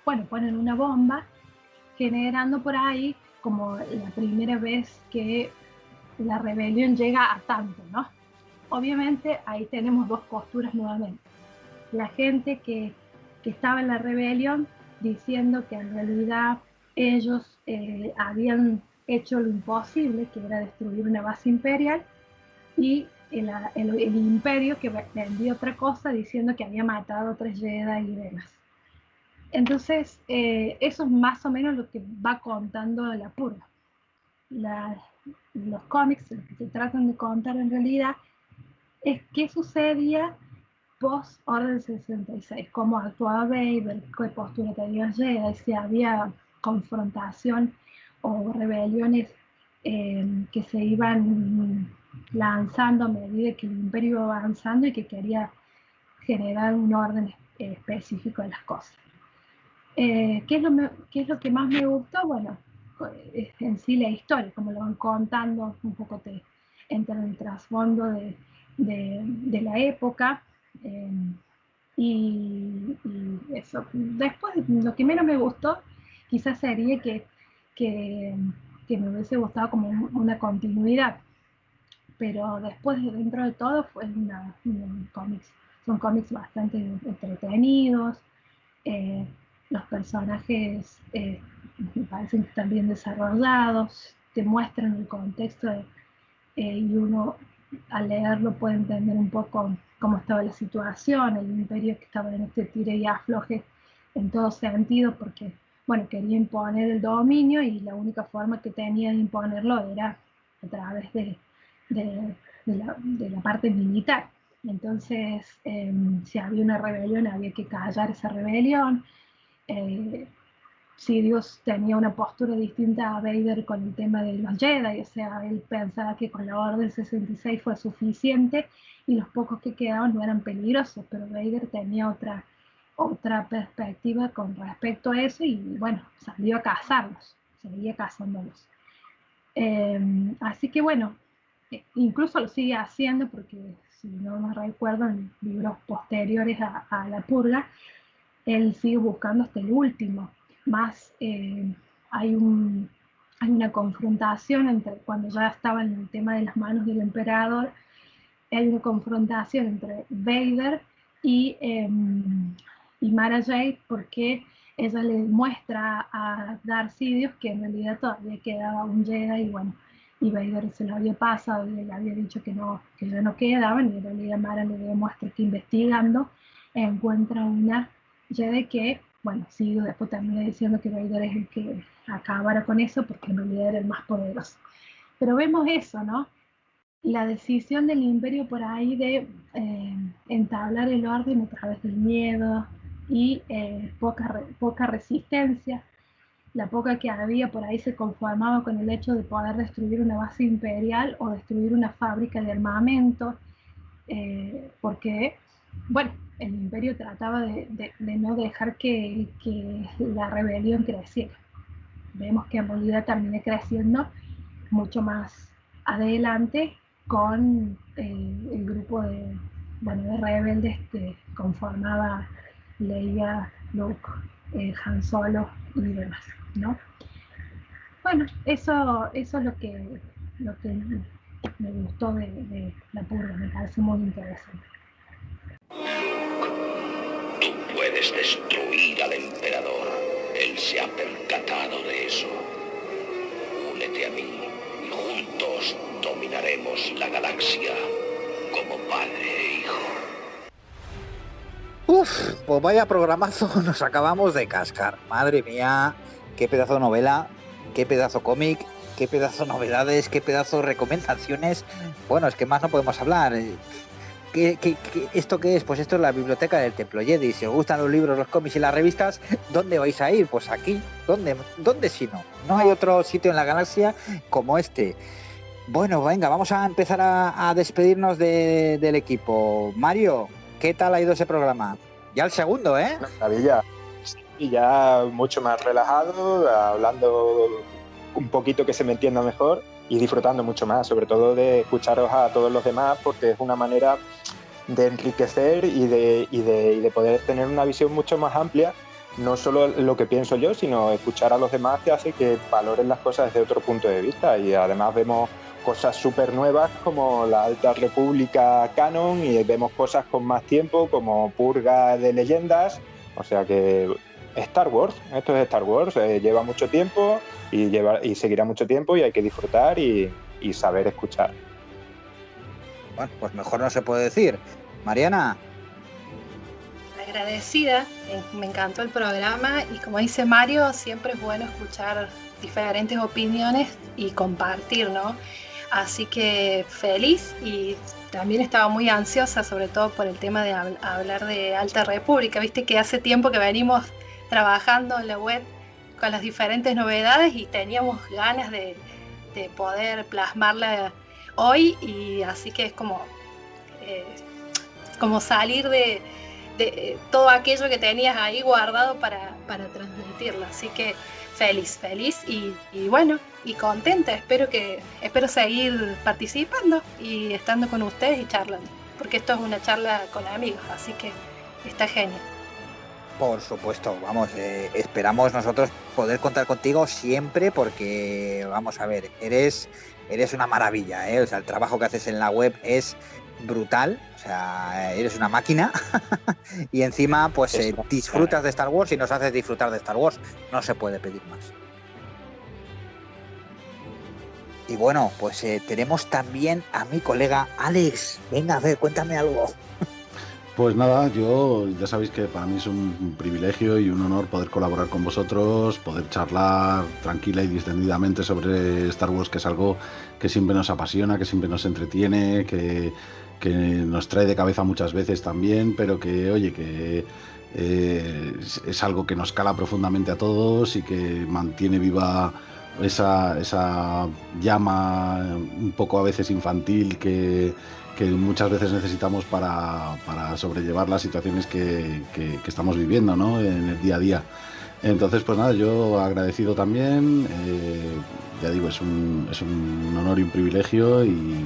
bueno, ponen una bomba, generando por ahí como la primera vez que la rebelión llega a tanto, ¿no? Obviamente ahí tenemos dos posturas nuevamente. La gente que estaba en la rebelión diciendo que en realidad ellos habían hecho lo imposible, que era destruir una base imperial, y el imperio que vendió otra cosa diciendo que había matado a 3 Jedi y demás. Entonces, eso es más o menos lo que va contando la purga. Los cómics, lo que se tratan de contar en realidad es qué sucedía post Orden 66, cómo actuaba Vader, qué postura tenía Jedi, si había confrontación o rebeliones que se iban lanzando a medida que el imperio iba avanzando y que quería generar un orden específico de las cosas. ¿Qué es lo que más me gustó? Bueno, en sí la historia, como lo van contando, un poco te entra en el trasfondo de la época, y eso. Después, lo que menos me gustó quizás sería que me hubiese gustado como una continuidad, pero después, dentro de todo, fue son cómics bastante entretenidos. Los personajes me parecen que están bien desarrollados, te muestran el contexto y uno al leerlo puede entender un poco cómo estaba la situación, el imperio que estaba en este tire y afloje en todo sentido, porque bueno, quería imponer el dominio y la única forma que tenía de imponerlo era a través de la parte militar. Entonces, si había una rebelión, había que callar esa rebelión. Sidious tenía una postura distinta a Vader con el tema de los Jedi, o sea, él pensaba que con la Orden 66 fue suficiente y los pocos que quedaban no eran peligrosos, pero Vader tenía otra perspectiva con respecto a eso y bueno, salió a cazarlos, seguía cazándolos. Así que bueno, incluso lo sigue haciendo porque, si no me recuerdo, en libros posteriores a la purga, él sigue buscando hasta el último. Más hay una confrontación entre, cuando ya estaba en el tema de las manos del emperador, hay una confrontación entre Vader y Mara Jade, porque ella le muestra a Darth Sidious que en realidad todavía quedaba un Jedi, y bueno, y Vader se lo había pasado y le había dicho que ya no quedaban, y en realidad Mara le demuestra que investigando encuentra una Jedi que, bueno, Sidious después termina diciendo que Vader es el que acabara con eso porque en realidad era el más poderoso. Pero vemos eso, ¿no? La decisión del imperio por ahí de entablar el orden a través del miedo y poca resistencia. La poca que había por ahí se conformaba con el hecho de poder destruir una base imperial o destruir una fábrica de armamento, porque, bueno, el imperio trataba de no dejar que la rebelión creciera. Vemos que en realidad termina creciendo mucho más adelante con el grupo de rebeldes que conformaba Leia, Luke, Han Solo y demás, ¿no? Bueno, eso es lo que me gustó de la purga, me parece muy interesante. Tú puedes destruir al emperador. Él se ha percatado de eso. Únete a mí y juntos dominaremos la galaxia. como padre e hijo. Uf, pues vaya programazo nos acabamos de cascar. Madre mía, qué pedazo de novela, qué pedazo cómic, qué pedazo de novedades, qué pedazo de recomendaciones. Bueno, es que más no podemos hablar. ¿Esto qué es? Pues esto es la biblioteca del Templo Jedi. Si os gustan los libros, los cómics y las revistas, ¿dónde vais a ir? Pues aquí. ¿Dónde si no? No hay otro sitio en la galaxia como este. Bueno, venga, vamos a empezar a despedirnos del equipo. Mario, ¿qué tal ha ido ese programa? Ya el segundo, ¿eh? Maravilla. Y ya mucho más relajado, hablando un poquito que se me entienda mejor y disfrutando mucho más, sobre todo de escucharos a todos los demás, porque es una manera de enriquecer y de poder tener una visión mucho más amplia, no solo lo que pienso yo, sino escuchar a los demás, que hace que valoren las cosas desde otro punto de vista. Y además vemos cosas súper nuevas como la Alta República Canon, y vemos cosas con más tiempo como Purga de Leyendas. O sea que Star Wars, esto es Star Wars, lleva mucho tiempo y seguirá mucho tiempo, y hay que disfrutar y saber escuchar. Bueno, pues mejor no se puede decir. Mariana. Agradecida, me encantó el programa y como dice Mario, siempre es bueno escuchar diferentes opiniones y compartir, ¿no? Así que feliz, y también estaba muy ansiosa, sobre todo por el tema de hablar de Alta República. Viste que hace tiempo que venimos trabajando en la web con las diferentes novedades y teníamos ganas de poder plasmarla hoy, y así que es como salir de todo aquello que tenías ahí guardado para transmitirlo. Así que feliz y bueno, y contenta. Espero seguir participando y estando con ustedes y charlando, porque esto es una charla con amigos, así que está genial. Por supuesto, vamos, esperamos nosotros poder contar contigo siempre, porque vamos a ver, eres una maravilla, ¿eh? O sea, el trabajo que haces en la web es brutal, o sea, eres una máquina y encima pues disfrutas de Star Wars y nos haces disfrutar de Star Wars. No se puede pedir más. Y bueno, pues tenemos también a mi colega Alex. Venga, a ver, cuéntame algo. Pues nada, yo ya sabéis que para mí es un privilegio y un honor poder colaborar con vosotros, poder charlar tranquila y distendidamente sobre Star Wars, que es algo que siempre nos apasiona, que siempre nos entretiene, que nos trae de cabeza muchas veces también, pero que, oye, que es algo que nos cala profundamente a todos y que mantiene viva esa llama un poco a veces infantil que muchas veces necesitamos para sobrellevar las situaciones que estamos viviendo, ¿no? En el día a día. Entonces, pues nada, yo agradecido también, ya digo, es un honor y un privilegio, y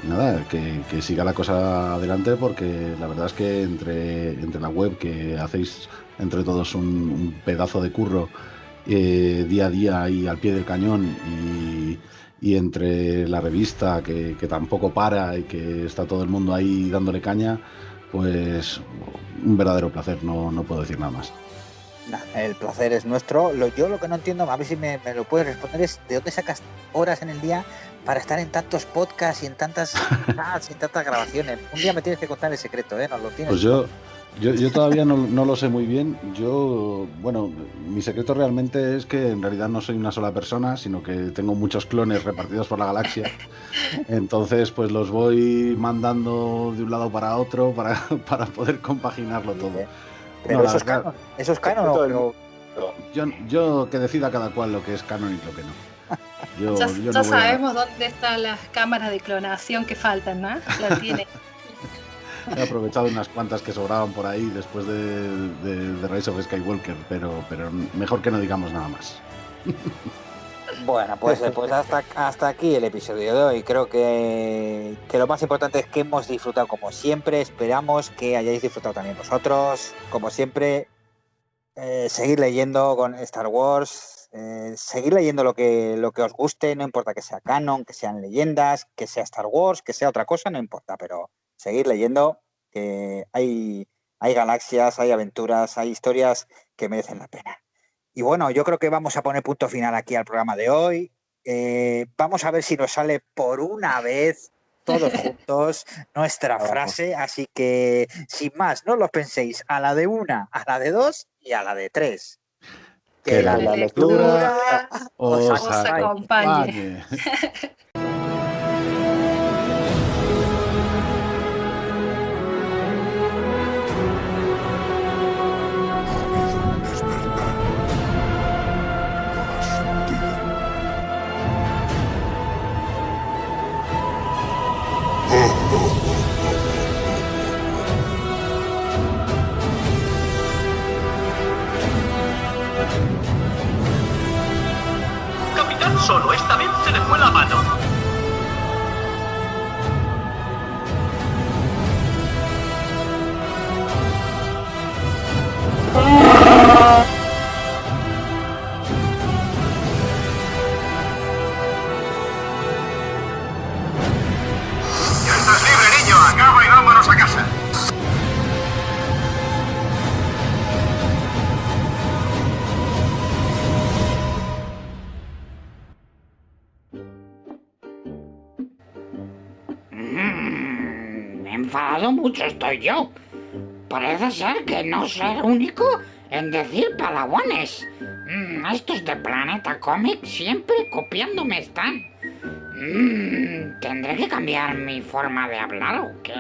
nada, que siga la cosa adelante, porque la verdad es que entre la web, que hacéis entre todos un pedazo de curro día a día y al pie del cañón, y entre la revista que tampoco para y que está todo el mundo ahí dándole caña, pues un verdadero placer, no puedo decir nada más. El placer es nuestro. Yo lo que no entiendo, a ver si me lo puedes responder, es ¿de dónde sacas horas en el día para estar en tantos podcasts y en tantas grabaciones? Un día me tienes que contar el secreto, ¿eh? ¿Nos lo tienes? Pues yo todavía no lo sé muy bien. Bueno, mi secreto realmente es que en realidad no soy una sola persona, sino que tengo muchos clones repartidos por la galaxia. Entonces, pues los voy mandando de un lado para otro para poder compaginarlo todo. Pero no, eso es canon, pero... Yo que decida cada cual lo que es canon y lo que no. Ya sabemos dónde están las cámaras de clonación que faltan, ¿no? Las tiene. He aprovechado unas cuantas que sobraban por ahí después de Rise of Skywalker, pero mejor que no digamos nada más. Bueno, pues hasta aquí el episodio de hoy. Creo que lo más importante es que hemos disfrutado como siempre. Esperamos que hayáis disfrutado también vosotros. Como siempre, seguir leyendo con Star Wars, seguir leyendo lo que os guste, no importa que sea canon, que sean leyendas, que sea Star Wars, que sea otra cosa, no importa, pero seguir leyendo, que hay galaxias, hay aventuras, hay historias que merecen la pena. Y bueno, yo creo que vamos a poner punto final aquí al programa de hoy. Vamos a ver si nos sale por una vez todos juntos nuestra frase, así que sin más, no lo penséis, a la de 1, a la de 2 y a la de 3. Que la lectura os acompañe. Capitán Solo, esta vez se le fue la mano. Ya estás libre, niño. Acaba y vámonos a casa. Enfadado mucho estoy yo. Parece ser que no soy el único en decir padawanes. Estos de Planeta Comic siempre copiándome están. ¿Tendré que cambiar mi forma de hablar o qué?